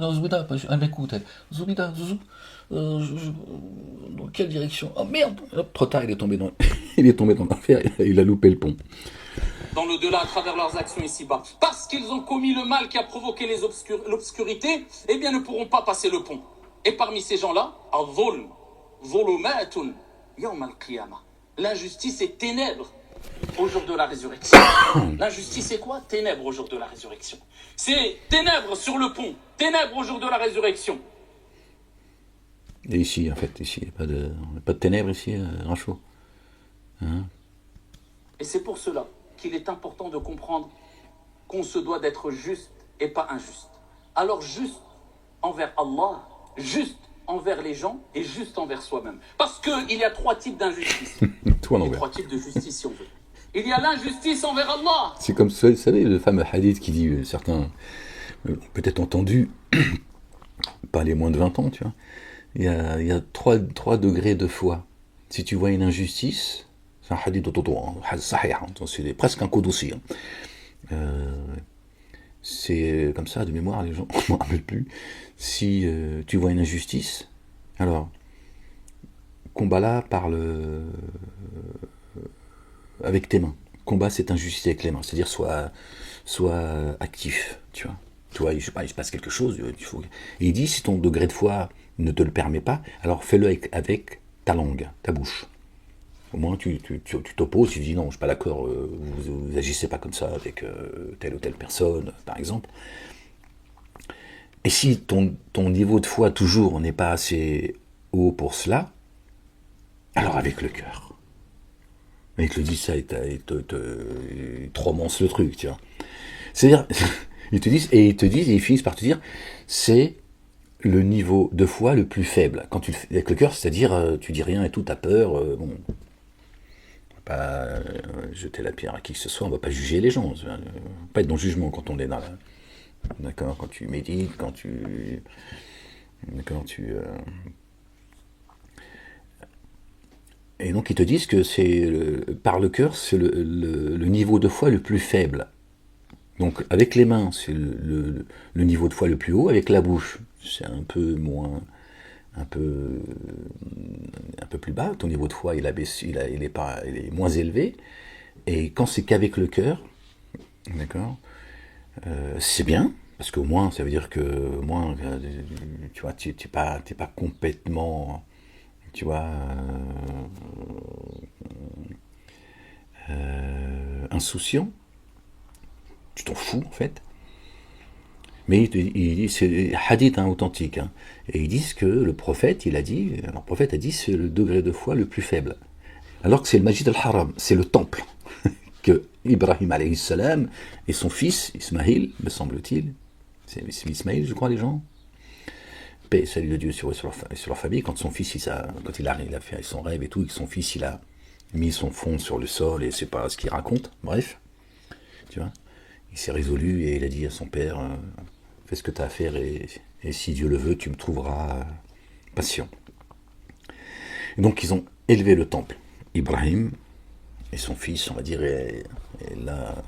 un écoute. Zoubida, Zoub. Dans quelle direction? Oh merde! Hop, trop tard, il est tombé dans l'enfer, il a loupé le pont. Dans l'au-delà, à travers leurs actions ici-bas. Parce qu'ils ont commis le mal qui a provoqué l'obscurité, eh bien, ne pourront pas passer le pont. Et parmi ces gens-là, al-zulm, zulumatun, yawm al-qiyamah. L'injustice est ténèbres au jour de la résurrection. L'injustice est quoi? Ténèbres au jour de la résurrection. C'est ténèbres sur le pont, ténèbres au jour de la résurrection. Et ici, en fait, il n'y a pas de ténèbres ici, Rancho. Hein? Et c'est pour cela qu'il est important de comprendre qu'on se doit d'être juste et pas injuste. Alors juste envers Allah, juste envers les gens et juste envers soi-même. Parce qu'il y a 3 types d'injustice. Tout à l'envers. 3 types de justice, si on veut. Il y a l'injustice envers Allah. C'est comme ça, vous savez, le fameux hadith qui dit, certains peut-être entendu, pas les moins de 20 ans, tu vois. Il y a 3 degrés de foi. Si tu vois une injustice, c'est un hadith c'est presque un kodoussi. C'est comme ça, de mémoire, les gens ne m'en rappellent plus. Si tu vois une injustice, alors, combat-la avec tes mains. Combat cette injustice avec les mains. C'est-à-dire, sois actif, tu vois. Tu vois, je sais pas, il se passe quelque chose, Et il dit, si ton degré de foi ne te le permet pas, alors fais-le avec ta langue, ta bouche. Au moins, tu t'opposes, tu dis non, je ne suis pas d'accord, vous agissez pas comme ça avec telle ou telle personne, par exemple. Et si ton niveau de foi, toujours, n'est pas assez haut pour cela, alors avec le cœur. Mais il te le dit ça, il te romance le truc, tu vois. C'est-à-dire, ils finissent par te dire, c'est le niveau de foi le plus faible. Quand tu le fais avec le cœur, c'est-à-dire, tu dis rien et tout, t'as peur, bon. pas jeter la pierre à qui que ce soit, on va pas juger les gens, on va pas être dans le jugement quand on est dans la... D'accord, quand tu médites, quand tu... Et donc ils te disent que par le cœur, c'est le niveau de foi le plus faible. Donc avec les mains, c'est le niveau de foi le plus haut, avec la bouche, c'est un peu moins... un peu plus bas, ton niveau de foi il est moins élevé, et quand c'est qu'avec le cœur, d'accord, c'est bien, parce qu'au moins ça veut dire que au moins, tu vois, t'es pas complètement, tu vois, insouciant, tu t'en fous en fait. Mais c'est hadith authentique, hein. Et ils disent que le prophète a dit c'est le degré de foi le plus faible. Alors que c'est le Masjid al-Haram, c'est le temple que Ibrahim alayhi salam et son fils Ismaïl, me semble-t-il, c'est Ismaïl je crois les gens, paix et salut de Dieu sur leur famille, quand son fils quand il a fait son rêve et tout, et que son fils il a mis son front sur le sol, et c'est pas ce qu'il raconte, bref, tu vois, il s'est résolu et il a dit à son père, fais ce que tu as à faire et si Dieu le veut, tu me trouveras patient. Et donc ils ont élevé le temple. Ibrahim et son fils, on va dire, est là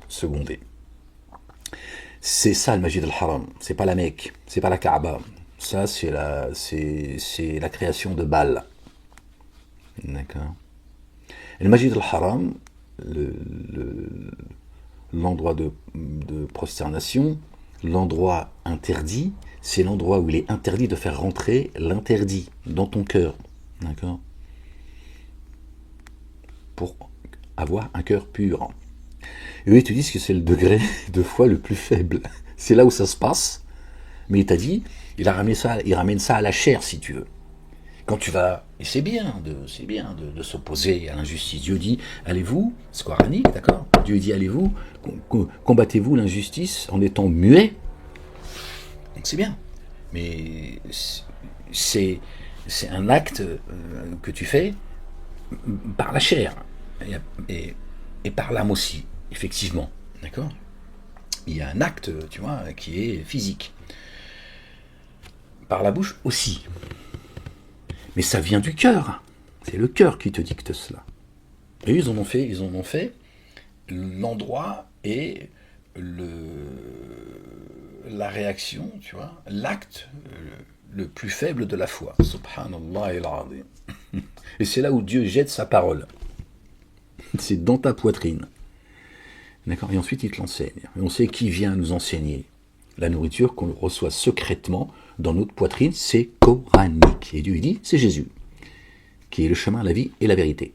secondé. C'est ça le Masjid al-Haram, c'est pas la Mecque, c'est pas la Kaaba. Ça c'est la création de Baal. D'accord. Et le Masjid al-Haram, l'endroit de prosternation, l'endroit interdit, c'est l'endroit où il est interdit de faire rentrer l'interdit dans ton cœur. D'accord ? Pour avoir un cœur pur. Et eux, ils te disent que c'est le degré de foi le plus faible. C'est là où ça se passe. Mais il t'a dit, il ramène ça à la chair, si tu veux. Quand tu vas, et c'est bien de s'opposer à l'injustice. Dieu dit, allez-vous, c'est coranique, d'accord ? Dieu dit, allez-vous, combattez-vous l'injustice en étant muet. Donc c'est bien. Mais c'est un acte que tu fais par la chair et par l'âme aussi, effectivement, d'accord ? Il y a un acte, tu vois, qui est physique. Par la bouche aussi. Mais ça vient du cœur. C'est le cœur qui te dicte cela. Et ils en ont fait l'endroit et la réaction, tu vois, l'acte le plus faible de la foi. Subhanallah et l'azim. Et c'est là où Dieu jette sa parole. C'est dans ta poitrine. D'accord ? Et ensuite, il te l'enseigne. Et on sait qui vient nous enseigner. La nourriture qu'on reçoit secrètement dans notre poitrine, c'est coranique. Et Dieu il dit, c'est Jésus, qui est le chemin, la vie et la vérité.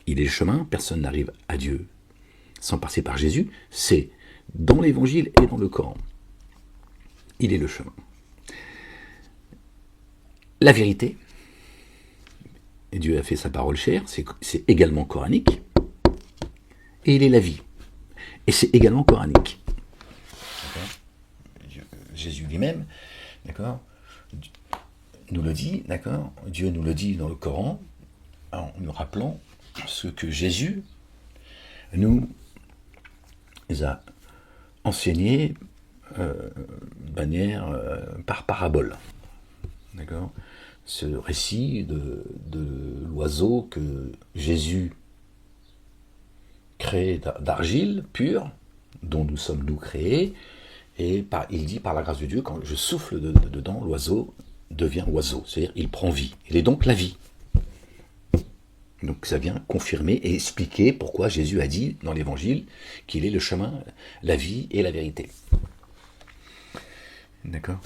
Il est le chemin, personne n'arrive à Dieu sans passer par Jésus. C'est dans l'évangile et dans le Coran. Il est le chemin. La vérité, et Dieu a fait sa parole chère, c'est également coranique. Et il est la vie. Et c'est également coranique. Jésus lui-même, d'accord, nous le dit, d'accord, Dieu nous le dit dans le Coran, en nous rappelant ce que Jésus nous a enseigné de manière par parabole. D'accord ? Ce récit de l'oiseau que Jésus crée d'argile pure, dont nous sommes nous créés, et il dit par la grâce de Dieu, quand je souffle dedans, l'oiseau devient oiseau, c'est-à-dire il prend vie. Il est donc la vie. Donc ça vient confirmer et expliquer pourquoi Jésus a dit dans l'évangile qu'il est le chemin, la vie et la vérité. D'accord ?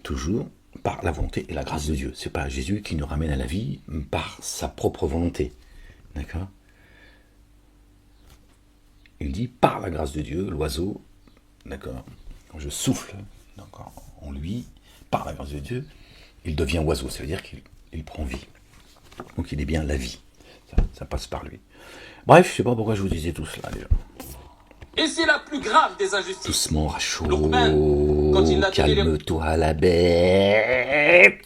Toujours par la volonté et la grâce de Dieu. C'est pas Jésus qui nous ramène à la vie par sa propre volonté. D'accord ? Il dit par la grâce de Dieu, l'oiseau, d'accord, quand je souffle en lui, par la grâce de Dieu, il devient oiseau, ça veut dire qu'il prend vie. Donc il est bien la vie, ça passe par lui. Bref, je sais pas pourquoi je vous disais tout cela déjà. Et c'est la plus grave des injustices. Doucement, Rachou, quand il calme-toi à la bête.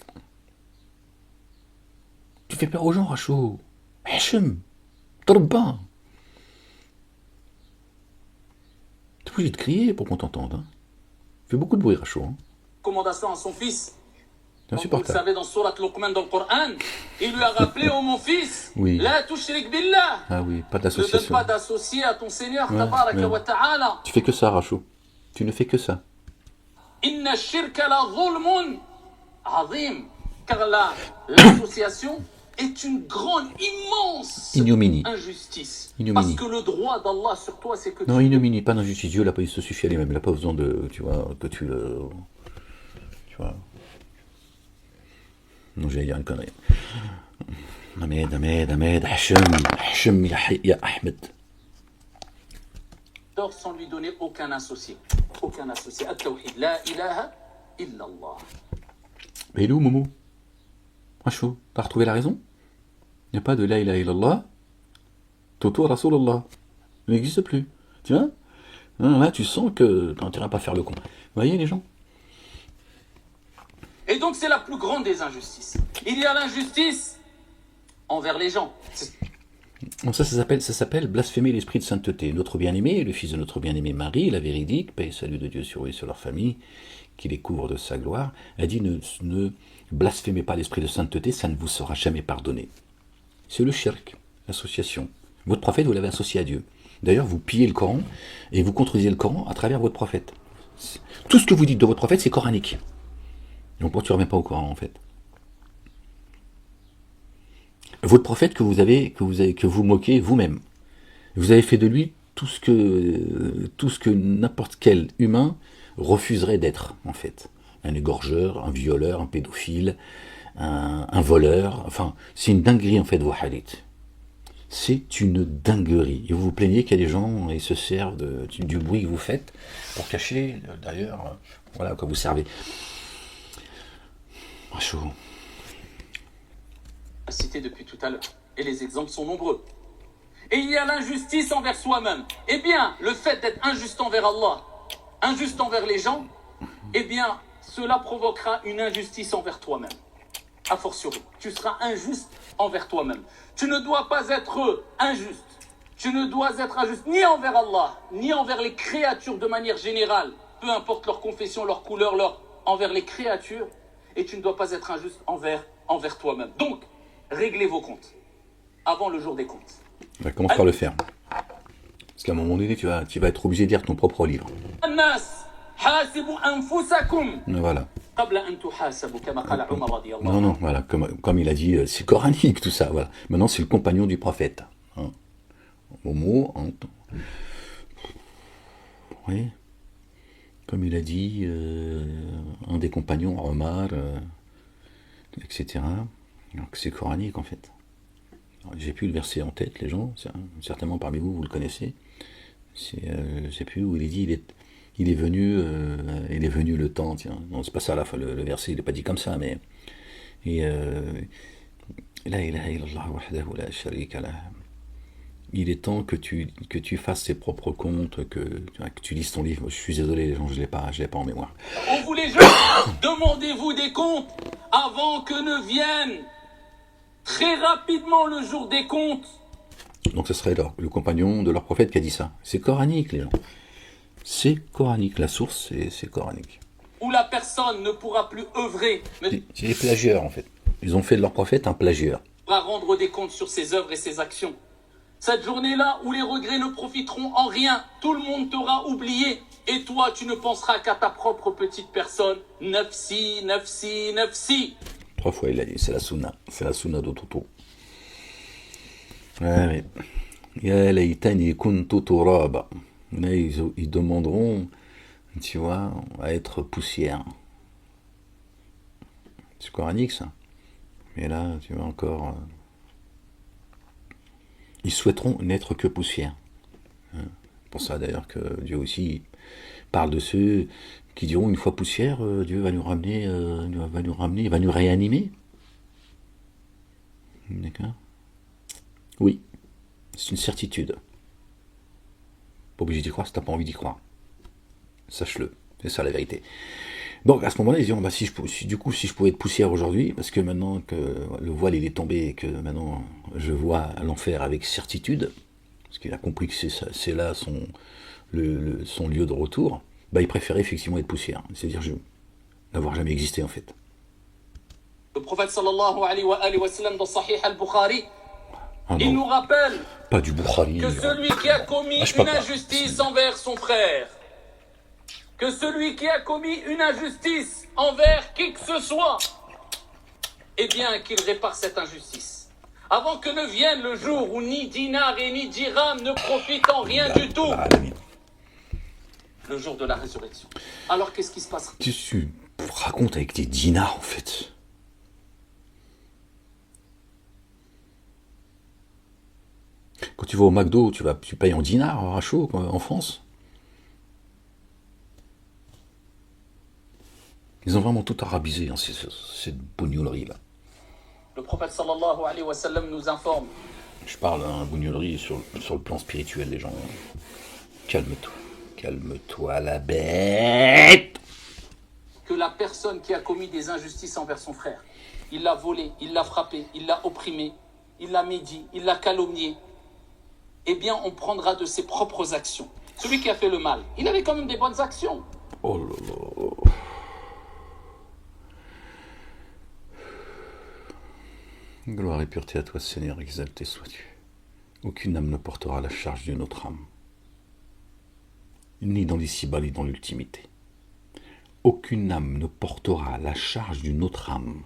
Tu fais peur aux gens, Rachou. Hachem, Tarba. T'es obligé de crier pour qu'on t'entende. Hein. Fais beaucoup de bruit, Rachaud. Hein. Recommandation à son fils. C'est Comme vous le insupportable. savez, dans Surat Luqman dans le Coran, il lui a rappelé, oh mon fils, Oui. la tushrik billah. Ah oui, pas Ne donne d'association. pas d'associé à ton Seigneur, Ouais, tabaraka ouais. wa ta'ala. Tu fais que ça, Rachaud. Tu ne fais que ça. Inna shirka la zulmun azim. Car l'association est une grande, immense Ignominie. injustice. Ignominie. Parce que le droit d'Allah sur toi, c'est que Non, tu... ignominie, pas d'injustice. Dieu, là, il se suffit à lui-même. Il n'a pas besoin de, tu vois, que tu le... Tu vois. Non, j'allais dire une connerie. Ahmed, Hachem, ya Ahmed. dort sans lui donner aucun associé. Aucun associé. At-tawhid. La ilaha illallah. Mais il est où, Momo? Rachaud, t'as retrouvé la raison? Il n'y a pas de la ilaha illallah. Toto Rasulallah. Il n'existe plus. Tu vois? Là, tu sens que t'as intérêt à pas faire le con. Vous voyez, les gens? Et donc c'est la plus grande des injustices. Il y a l'injustice envers les gens. Donc ça s'appelle blasphémer l'esprit de sainteté. Notre bien-aimé, le fils de notre bien-aimé Marie, la véridique, paix et salut de Dieu sur eux et sur leur famille, qui les couvre de sa gloire, a dit ne blasphémez pas l'esprit de sainteté, ça ne vous sera jamais pardonné. C'est le shirk, l'association. Votre prophète, vous l'avez associé à Dieu. D'ailleurs, vous pillez le Coran et vous contredisez le Coran à travers votre prophète. Tout ce que vous dites de votre prophète, c'est coranique. Donc pourquoi tu ne remets pas au Coran, en fait? Votre prophète que vous moquez vous-même. Vous avez fait de lui tout ce que n'importe quel humain refuserait d'être, en fait. Un égorgeur, un violeur, un pédophile, un voleur. Enfin, c'est une dinguerie, en fait, vos hadiths. C'est une dinguerie. Et vous vous plaignez qu'il y a des gens, ils se servent du bruit que vous faites pour cacher, d'ailleurs, voilà, quoi vous servez. Chaud. Cité depuis tout à l'heure. Et les exemples sont nombreux. Et il y a l'injustice envers soi-même. Eh bien, le fait d'être injuste envers Allah, injuste envers les gens, eh bien, cela provoquera une injustice envers toi-même. A fortiori, tu seras injuste envers toi-même. Tu ne dois pas être injuste. Tu ne dois être injuste ni envers Allah, ni envers les créatures de manière générale, peu importe leur confession, leur couleur, envers les créatures. Et tu ne dois pas être injuste envers toi-même. Donc, réglez vos comptes avant le jour des comptes. Commence par le faire. Parce qu'à un moment donné, tu vas être obligé de lire ton propre livre. Voilà. Non, voilà, comme il a dit, c'est coranique tout ça. Voilà. Maintenant, c'est le compagnon du prophète. Hein. Homo, oui. Comme il a dit, un des compagnons, Omar, etc. Donc c'est coranique en fait. J'ai plus le verset en tête, les gens, certainement parmi vous, vous le connaissez. Je sais plus où il est dit, il est venu le temps, tiens. Non, c'est pas ça le verset, il n'est pas dit comme ça, mais. La ilaha illallah wahdahu la sharika lah. Il est temps que tu fasses tes propres comptes, que tu lises ton livre. Je suis désolé, les gens, je l'ai pas en mémoire. Oh, vous les gens, demandez-vous des comptes avant que ne vienne très rapidement le jour des comptes. Donc ce serait le compagnon de leur prophète qui a dit ça. C'est coranique, les gens. C'est coranique. La source, c'est coranique. Où la personne ne pourra plus œuvrer. C'est des plagieurs, en fait. Ils ont fait de leur prophète un plagieur. À rendre des comptes sur ses œuvres et ses actions. Cette journée-là où les regrets ne profiteront en rien, tout le monde t'aura oublié. Et toi, tu ne penseras qu'à ta propre petite personne. Nafsi, nafsi, nafsi. 3 fois il a dit, c'est la sunna. C'est la sunna de Toto. Ouais, mais. Ya laytani kuntu turaba. Là, ils demanderont, tu vois, à être poussière. C'est coranique, ça. Mais là, tu vois encore. Ils souhaiteront n'être que poussière. Pour ça d'ailleurs que Dieu aussi parle de ceux qui diront une fois poussière, Dieu va nous ramener, il va nous réanimer. D'accord? Oui, c'est une certitude. Pas obligé d'y croire si t'as pas envie d'y croire. Sache-le, c'est ça la vérité. Donc à ce moment-là, ils disent, bah, si je pouvais être poussière aujourd'hui, parce que maintenant que le voile il est tombé et que maintenant je vois l'enfer avec certitude, parce qu'il a compris que c'est là son lieu de retour, bah, il préférait effectivement être poussière, c'est-à-dire n'avoir jamais existé en fait. Le prophète sallallahu alayhi wa sallam dans Sahih al-Bukhari, Ah il nous non, rappelle pas du Bukhari. que celui qui a commis Lâche une papa. injustice envers son frère, que celui qui a commis une injustice envers qui que ce soit, eh bien qu'il répare cette injustice. Avant que ne vienne le jour où ni dinar et ni dirham ne profitent en rien du tout. Le jour de la résurrection. Alors qu'est-ce qui se passe? Tu racontes avec tes dinars en fait. Quand tu vas au McDo, tu payes en dinars à chaud en France. Ils ont vraiment tout arabisé, hein, cette bougnolerie là. Le prophète sallallahu alayhi wa sallam nous informe. Je parle d'un bougnolerie sur le plan spirituel, les gens. Calme-toi. Calme-toi la bête. Que la personne qui a commis des injustices envers son frère, il l'a volé, il l'a frappé, il l'a opprimé, il l'a médit, il l'a calomnié, eh bien on prendra de ses propres actions. Celui qui a fait le mal, il avait quand même des bonnes actions. Oh là là. Gloire et pureté à toi, Seigneur, exalté sois-tu. Aucune âme ne portera la charge d'une autre âme, ni dans l'ici-bas, ni dans l'ultimité. Aucune âme ne portera la charge d'une autre âme.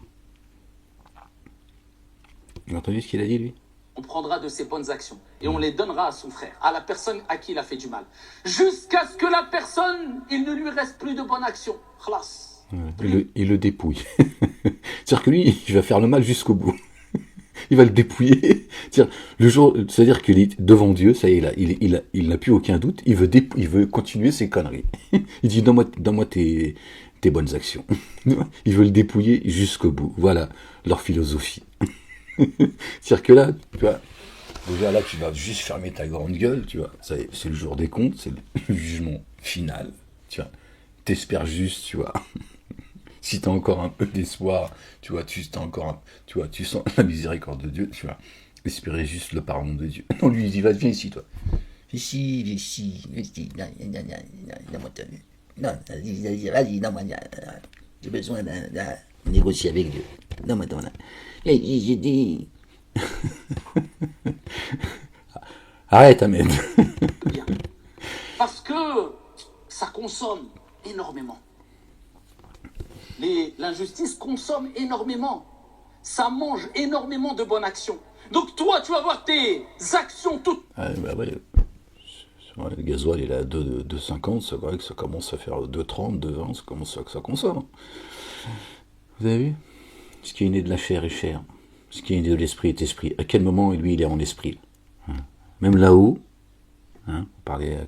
Vous avez entendu ce qu'il a dit, lui? On prendra de ses bonnes actions et on les donnera à son frère, à la personne à qui il a fait du mal. Jusqu'à ce que la personne, il ne lui reste plus de bonnes actions. Khlas. Il le dépouille. C'est-à-dire que lui, il va faire le mal jusqu'au bout. Il va le dépouiller. C'est-à-dire qu'il est devant Dieu, ça y est, là, il n'a plus aucun doute, il veut continuer ses conneries. Il dit, donne-moi tes bonnes actions. Il veut le dépouiller jusqu'au bout. Voilà leur philosophie. C'est-à-dire que là, tu vois, déjà là, tu vas juste fermer ta grande gueule, tu vois. C'est le jour des comptes, c'est le jugement final, tu vois. T'espères juste, tu vois. Si tu as encore un peu d'espoir, tu vois, tu sens la miséricorde de Dieu, tu vois, espérer juste le pardon de Dieu. Non, lui, il dit, viens ici, toi. Ici, non, vas-y, non, moi, j'ai besoin de négocier avec Dieu. Non, moi, j'ai dit... Arrête, Ahmed. Bien. Parce que ça consomme énormément. L'injustice consomme énormément. Ça mange énormément de bonnes actions. Donc toi, tu vas voir tes actions toutes. Ah, bah ouais. Le gasoil, il est à 2,50, c'est vrai que ça commence à faire 2,30, 2,20, ça commence à que ça consomme. Vous avez vu? Ce qui est né de la chair est chair. Ce qui est né de l'esprit est esprit. À quel moment, lui, il est en esprit? Même là-haut, on parlait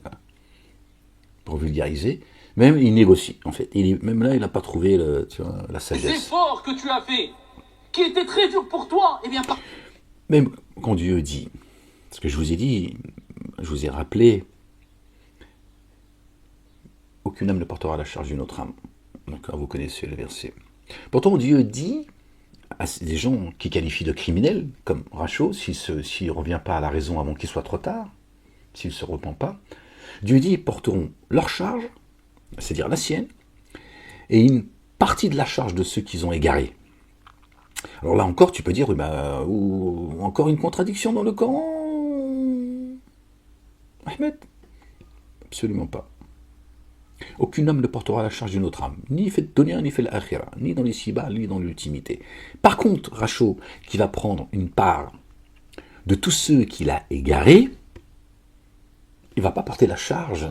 pour vulgariser, même il négocie, en fait. Même là, il n'a pas trouvé la sagesse. Les efforts que tu as fait, qui étaient très durs pour toi, eh bien pas. Même quand Dieu dit, ce que je vous ai dit, je vous ai rappelé, aucune âme ne portera la charge d'une autre âme. D'accord, vous connaissez le verset. Pourtant, Dieu dit à des gens qui qualifient de criminels, comme Rachaud, s'il ne revient pas à la raison avant qu'il soit trop tard, s'il ne se repent pas, Dieu dit, ils porteront leur charge, c'est-à-dire la sienne, et une partie de la charge de ceux qu'ils ont égarés. Alors là encore, tu peux dire, ou encore une contradiction dans le Coran, Ahmed? Absolument pas. Aucun homme ne portera la charge d'une autre âme, ni fait le dunya, ni fait l'akhira, ni dans les ici-bas, ni dans l'ultimité. Par contre, Rachaud, qui va prendre une part de tous ceux qu'il a égarés, il ne va pas porter la charge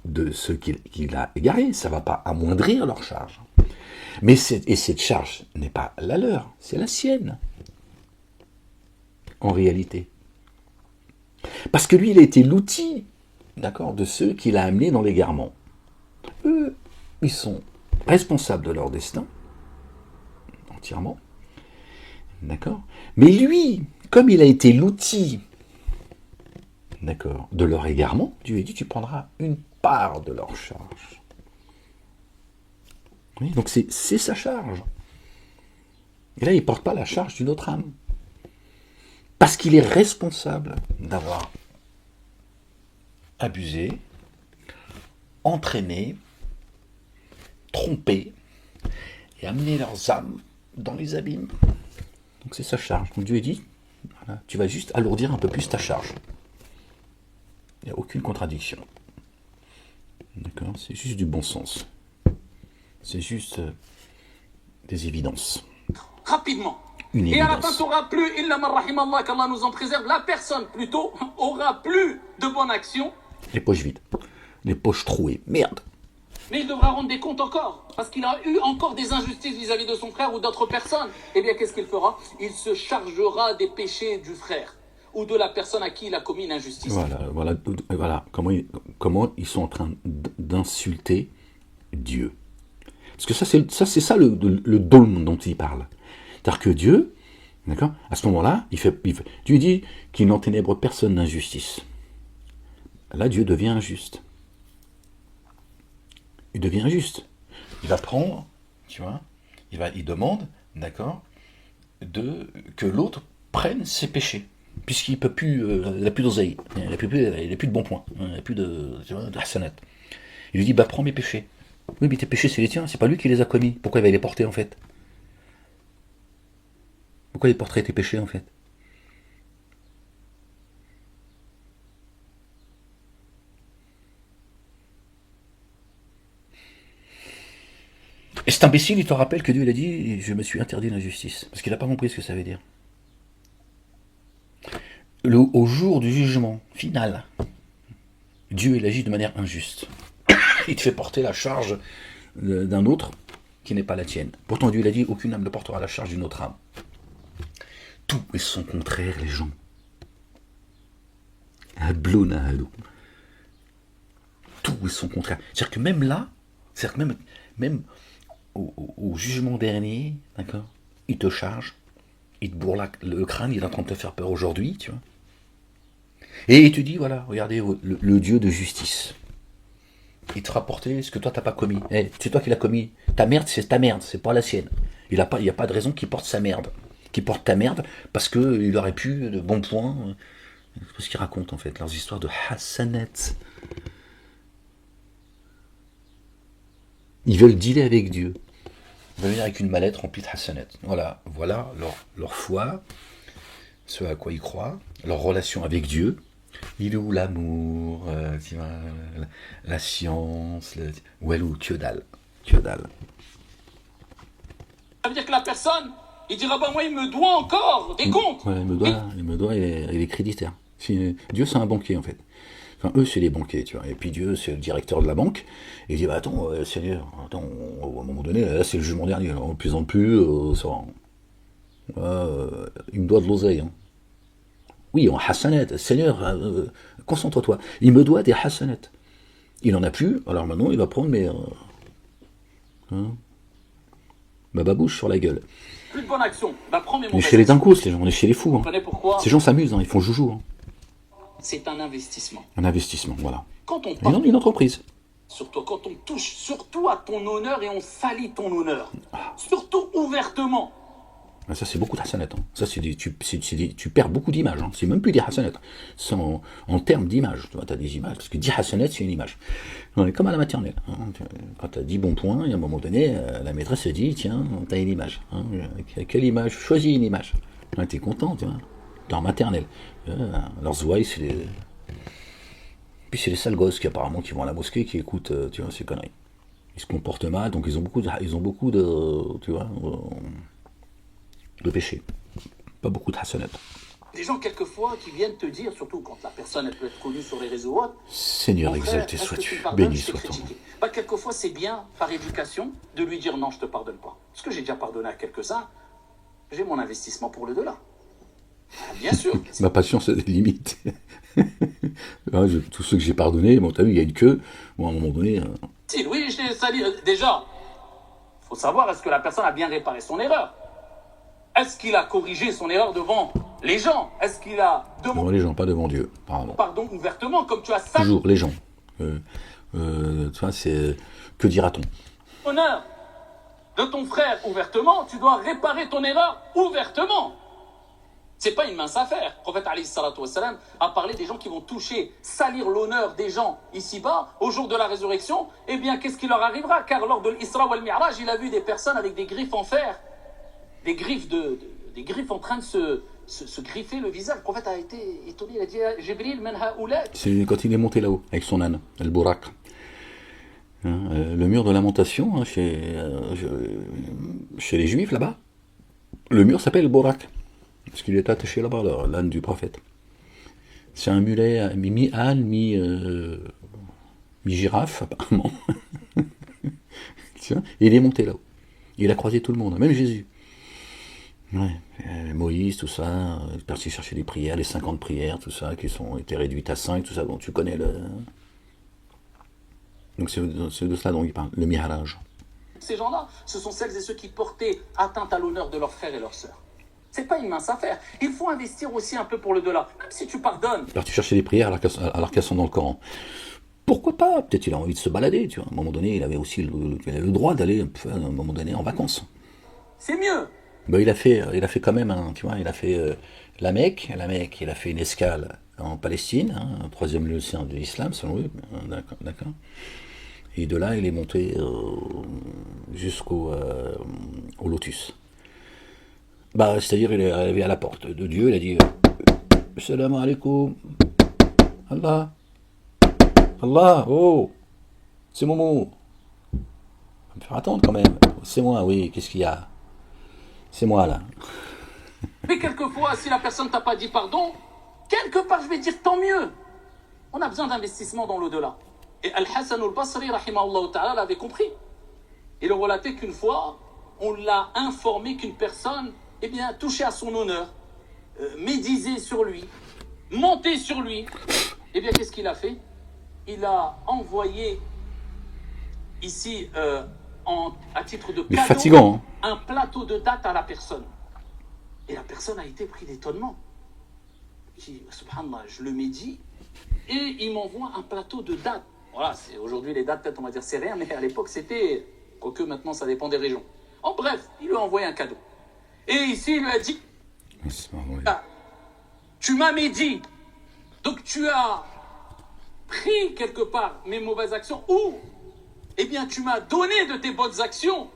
de ceux qu'il a égarés, ça ne va pas amoindrir leur charge. Mais cette charge n'est pas la leur, c'est la sienne, en réalité. Parce que lui, il a été l'outil, d'accord, de ceux qu'il a amenés dans l'égarement. Eux, ils sont responsables de leur destin, entièrement, d'accord. Mais lui, comme il a été l'outil, d'accord, de leur égarement, Dieu a dit, tu prendras une part de leur charge. Oui, donc c'est sa charge. Et là, il ne porte pas la charge d'une autre âme. Parce qu'il est responsable d'avoir abusé, entraîné, trompé et amené leurs âmes dans les abîmes. Donc c'est sa charge. Donc Dieu dit, voilà, tu vas juste alourdir un peu plus ta charge. Il n'y a aucune contradiction. D'accord? C'est juste du bon sens. C'est juste des évidences. Rapidement. Une Et à la fin, évidence. tu n'auras plus, illa man rahimallah, qu'Allah nous en préserve, la personne plutôt aura plus de bonnes actions, Les poches vides. Les poches trouées. Merde. mais il devra rendre des comptes encore, parce qu'il a eu encore des injustices vis-à-vis de son frère ou d'autres personnes. Eh bien, qu'est-ce qu'il fera? Il se chargera des péchés du frère ou de la personne à qui il a commis une injustice. Voilà. Comment ils sont en train d'insulter Dieu. Parce que c'est ça le dôme dont il parle. C'est-à-dire que Dieu, d'accord, à ce moment-là, Dieu dit qu'il n'enténèbre personne d'injustice. Là, Dieu devient injuste. Il devient injuste. Il va prendre, tu vois, il demande, d'accord, que l'autre prenne ses péchés. Puisqu'il peut plus, il n'a plus d'oseille, il n'a plus de bons points, il n'a plus de hasanat. Il lui dit, bah prends mes péchés. Oui, mais tes péchés, c'est les tiens, c'est pas lui qui les a commis. Pourquoi il va les porter, en fait? Pourquoi il porterait tes péchés, en fait? Et cet imbécile, il te rappelle que Dieu, il a dit, je me suis interdit l'injustice. Parce qu'il n'a pas compris ce que ça veut dire. Au jour du jugement final, Dieu, il agit de manière injuste. Il te fait porter la charge d'un autre qui n'est pas la tienne. Pourtant, Dieu, il a dit, aucune âme ne portera la charge d'une autre âme. Tout est son contraire, les gens. Tout est son contraire. C'est-à-dire que même là, c'est-à-dire que même au jugement dernier, d'accord, il te charge, il te bourre le crâne, il est en train de te faire peur aujourd'hui, tu vois. Et il te dit, voilà, regardez, le Dieu de justice. Il te fera porter ce que toi t'as pas commis. C'est toi qui l'as commis. Ta merde, c'est ta merde, c'est pas la sienne. Il n'y a pas de raison qu'il porte sa merde. Qu'il porte ta merde, parce qu'il aurait pu, de bons points. C'est ce qu'ils racontent en fait, leurs histoires de Hassanet. Ils veulent dealer avec Dieu. Ils veulent venir avec une mallette remplie de Hassanet. Voilà leur foi, ce à quoi ils croient, leur relation avec Dieu. Il est où l'amour, la science, où elle ou que dalle. Ça veut dire que la personne, il dira, bah moi, il me doit encore des comptes. Ouais, il est créditaire. Dieu, c'est un banquier, en fait. Enfin, eux, c'est les banquiers, tu vois. Et puis Dieu, c'est le directeur de la banque. Et il dit, bah attends, Seigneur, attends, à un moment donné, là, c'est le jugement dernier. Alors, de plus en plus, il me doit de l'oseille. Hein. Oui, en hassanet, Seigneur, concentre-toi. Il me doit des hassanet. Il n'en a plus, alors maintenant, il va prendre ma babouche sur la gueule. Plus de bonne action. Bah prends mes On est mauvaises chez les actions. dincos, on est chez les fous. Vous Hein. comprenez pourquoi? Ces gens s'amusent, hein, ils font joujou. Hein. C'est un investissement. Un investissement, voilà. Quand on Et parle non, une entreprise. surtout quand on touche surtout à ton honneur et on salit ton honneur, surtout ouvertement. Ça, c'est beaucoup de hasanat. Hein. Ça, tu perds beaucoup d'images. Hein. C'est même plus des hasanat. C'est en termes d'images. Tu vois, as des images. Parce que 10 hasanat, c'est une image. On est comme à la maternelle. Hein. Quand tu as 10 bons points, et à un moment donné, la maîtresse se dit, tiens, tu as une image. Hein. Quelle image? Choisis une image. Tu es content, tu vois. Tu es en maternelle. Leurs zouailles, c'est les... Puis c'est les sales gosses qui apparemment qui vont à la mosquée, qui écoutent, tu vois, ces conneries. Ils se comportent mal, donc ils ont beaucoup de tu vois, de péché. Pas beaucoup de hasanat. Des gens quelquefois qui viennent te dire, surtout quand la personne elle peut être connue sur les réseaux autres, Seigneur, mon frère, exalté est-ce que sois-tu, tu me pardonnes, béni je t'ai soit-on. critiqué. Bah, quelquefois c'est bien, par éducation, de lui dire non, je te pardonne pas. Parce que j'ai déjà pardonné à quelques-uns, j'ai mon investissement pour le delà. Bien sûr. Ma patience a des limites. Tous ceux que j'ai pardonnés, bon, t'as vu, il y a une queue. Bon, à un moment donné. Si, oui, je t'ai sali. Déjà, il faut savoir, est-ce que la personne a bien réparé son erreur? Est-ce qu'il a corrigé son erreur devant les gens? Est-ce qu'il a Devant demandé les gens, pas devant Dieu. pardon ouvertement, comme tu as ça Toujours les gens. Tu vois, c'est. Que dira-t-on? honneur? de ton frère ouvertement, tu dois réparer ton erreur ouvertement. C'est pas une mince affaire. Le prophète alayhi salatu wassalam a parlé des gens qui vont toucher, salir l'honneur des gens ici-bas, au jour de la résurrection. Eh bien, qu'est-ce qui leur arrivera? Car lors de l'Isra wal Mi'raj, il a vu des personnes avec des griffes en fer, des griffes en train de se griffer le visage. Le prophète a été étonné, il a dit Jibril, man haoula. C'est quand il est monté là-haut, avec son âne, El Bourak. Le mur de lamentation, hein, chez les Juifs, là-bas, le mur s'appelle El Bourak. Parce qu'il est attaché là-bas, l'âne du prophète. C'est un mulet mi-âne, mi-girafe, apparemment. Et il est monté là-haut. Il a croisé tout le monde, même Jésus. Ouais. Moïse, tout ça, il est parti chercher des prières, les 50 prières, tout ça, qui ont été réduites à 5, tout ça. Bon, tu connais le... Donc c'est de cela dont il parle, le Mi'raj. Ces gens-là, ce sont celles et ceux qui portaient atteinte à l'honneur de leurs frères et leurs sœurs. C'est pas une mince affaire. Il faut investir aussi un peu pour le delà. Même si tu pardonnes. Alors tu cherchais des prières alors qu'elles sont dans le Coran. Pourquoi pas? Peut-être il a envie de se balader, tu vois. À un moment donné, il avait aussi le droit d'aller, à un moment donné, en vacances. C'est mieux. Ben, il a fait quand même, tu vois, il a fait la Mecque, il a fait une escale en Palestine, hein, 3e lieu saint de l'islam, selon eux. D'accord. Et de là, il est monté jusqu'au Lotus. Bah, c'est-à-dire, il est arrivé à la porte de Dieu, il a dit Salam alaikum, Allah, oh, c'est mon mot. On va me faire attendre quand même. C'est moi, oui, qu'est-ce qu'il y a? C'est moi là. Mais quelquefois, si la personne t'a pas dit pardon, quelque part, je vais dire tant mieux. On a besoin d'investissement dans l'au-delà. Et Al-Hassan al-Basri, rahimahullah ta'ala, l'avait compris. Il relatait qu'une fois, on l'a informé qu'une personne, eh bien, touchait à son honneur, médisait sur lui, montait sur lui. Eh bien, qu'est-ce qu'il a fait? Il a envoyé ici, à titre de cadeau, fatigant, hein. Un plateau de dattes à la personne. Et la personne a été prise d'étonnement. Subhanallah, je le médis, et il m'envoie un plateau de dattes. Voilà, aujourd'hui les dates, peut-être on va dire c'est rien, mais à l'époque c'était, quoique maintenant ça dépend des régions. En bref, il lui a envoyé un cadeau. Et ici il lui a dit, tu m'as médit, donc tu as pris quelque part mes mauvaises actions, ou, eh bien tu m'as donné de tes bonnes actions,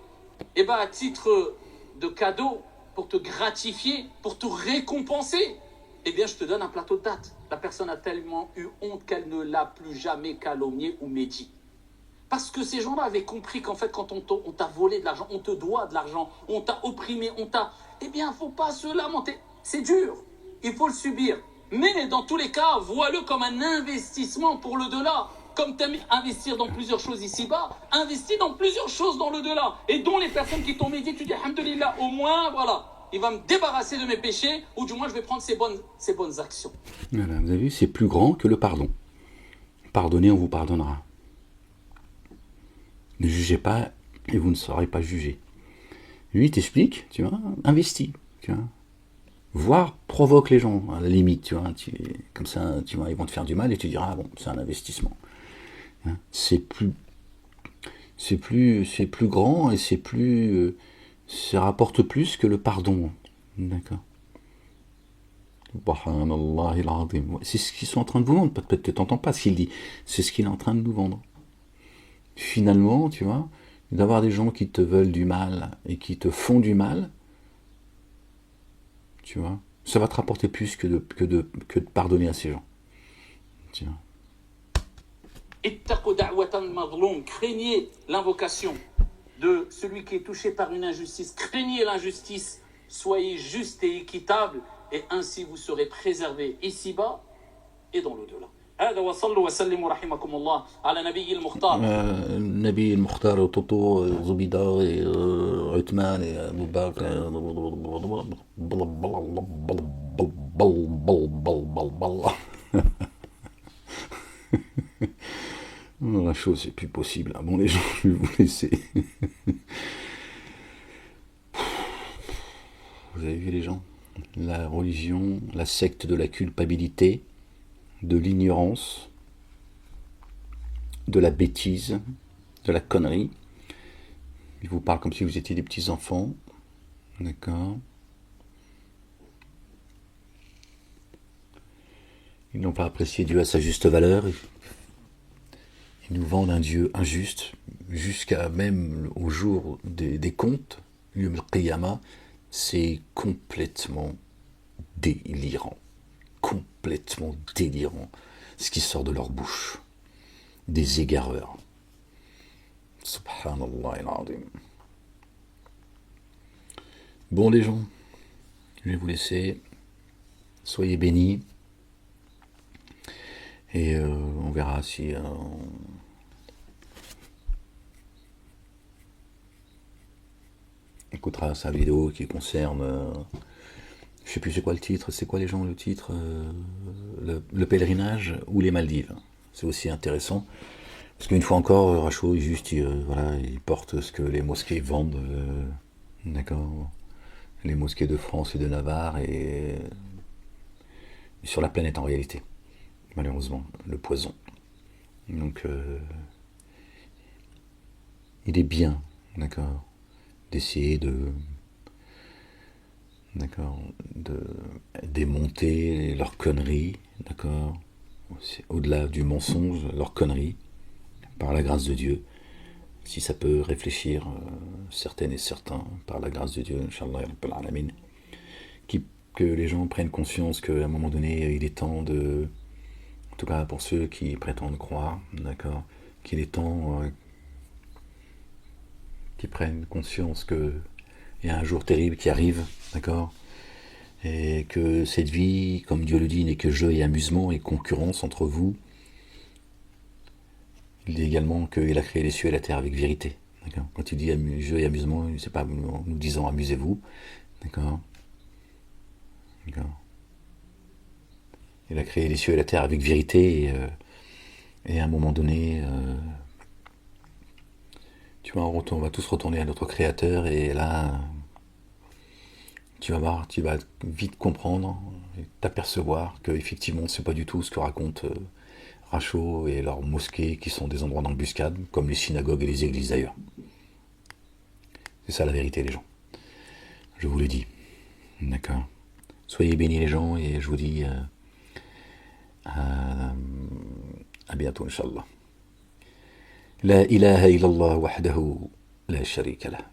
et bien à titre de cadeau, pour te gratifier, pour te récompenser, eh bien je te donne un plateau de dattes. La personne a tellement eu honte qu'elle ne l'a plus jamais calomnié ou médit. Parce que ces gens-là avaient compris qu'en fait, quand on t'a volé de l'argent, on te doit de l'argent, on t'a opprimé, eh bien, il ne faut pas se lamenter. C'est dur, il faut le subir. Mais dans tous les cas, vois-le comme un investissement pour le delà. Comme tu aimes investir dans plusieurs choses ici-bas, investis dans plusieurs choses dans le delà. Et dont les personnes qui t'ont médit, tu dis, alhamdoulilah, au moins, voilà. Il va me débarrasser de mes péchés, ou du moins je vais prendre ses bonnes actions. Voilà, vous avez vu, c'est plus grand que le pardon. Pardonnez, on vous pardonnera. Ne jugez pas, et vous ne serez pas jugé. Lui, il t'explique, tu vois, investis, tu vois. Voire provoque les gens, à la limite, tu vois. Comme ça, tu vois, ils vont te faire du mal, et tu diras, ah bon, c'est un investissement. Hein, c'est plus grand, et ça rapporte plus que le pardon. D'accord. C'est ce qu'ils sont en train de vous vendre. Peut-être que tu n'entends pas ce qu'il dit. C'est ce qu'il est en train de nous vendre. Finalement, tu vois, d'avoir des gens qui te veulent du mal et qui te font du mal, tu vois, ça va te rapporter plus que de pardonner à ces gens. Tu vois. Craignez l'invocation de celui qui est touché par une injustice. Craignez l'injustice. Soyez juste et équitable, et ainsi vous serez préservés ici-bas et dans l'au-delà. هذا وصلوا وسلموا رحمكم الله على نبي المختار. النبي المختار وطوطو زبيدة عثمان أبو بكر La chose c'est plus possible. Bon les gens, je vais vous laisser. Vous avez vu les gens? La religion, la secte de la culpabilité, de l'ignorance, de la bêtise, de la connerie. Ils vous parlent comme si vous étiez des petits-enfants. D'accord. Ils n'ont pas apprécié Dieu à sa juste valeur. Ils nous vendent un Dieu injuste, jusqu'à même au jour des comptes, Yom al-Qiyamah. C'est complètement délirant. Complètement délirant. Ce qui sort de leur bouche. Des égareurs. Subhanallah al-Azim. Bon les gens, je vais vous laisser. Soyez bénis. Et on verra si on écoutera sa vidéo qui concerne... je sais plus c'est quoi le titre. C'est quoi les gens le titre le pèlerinage ou les Maldives. C'est aussi intéressant. Parce qu'une fois encore, Rachaud, voilà, il porte ce que les mosquées vendent. D'accord. Les mosquées de France et de Navarre et sur la planète en réalité. Malheureusement, le poison. Donc, il est bien, d'accord, d'essayer de démonter leurs conneries, d'accord, au-delà du mensonge, leurs conneries, par la grâce de Dieu. Si ça peut réfléchir certaines et certains, par la grâce de Dieu, Inch'Allah, que les gens prennent conscience qu'à un moment donné, il est temps de... En tout cas, pour ceux qui prétendent croire, d'accord, qu'il est temps qu'ils prennent conscience qu'il y a un jour terrible qui arrive, d'accord, et que cette vie, comme Dieu le dit, n'est que jeu et amusement et concurrence entre vous. Il dit également qu'il a créé les cieux et la terre avec vérité. D'accord. Quand il dit jeu et amusement, c'est pas en nous disant amusez-vous. D'accord. D'accord. Il a créé les cieux et la terre avec vérité et à un moment donné, tu vois, on va tous retourner à notre Créateur et là, tu vas voir, tu vas vite comprendre, t'apercevoir que effectivement, c'est pas du tout ce que raconte Rachaud et leurs mosquées qui sont des endroits d'embuscade, comme les synagogues et les églises d'ailleurs. C'est ça la vérité, les gens. Je vous le dis. D'accord. Soyez bénis les gens et je vous dis à bientôt, Inch'Allah. La ilaha illallah wahdahu la sharika lah.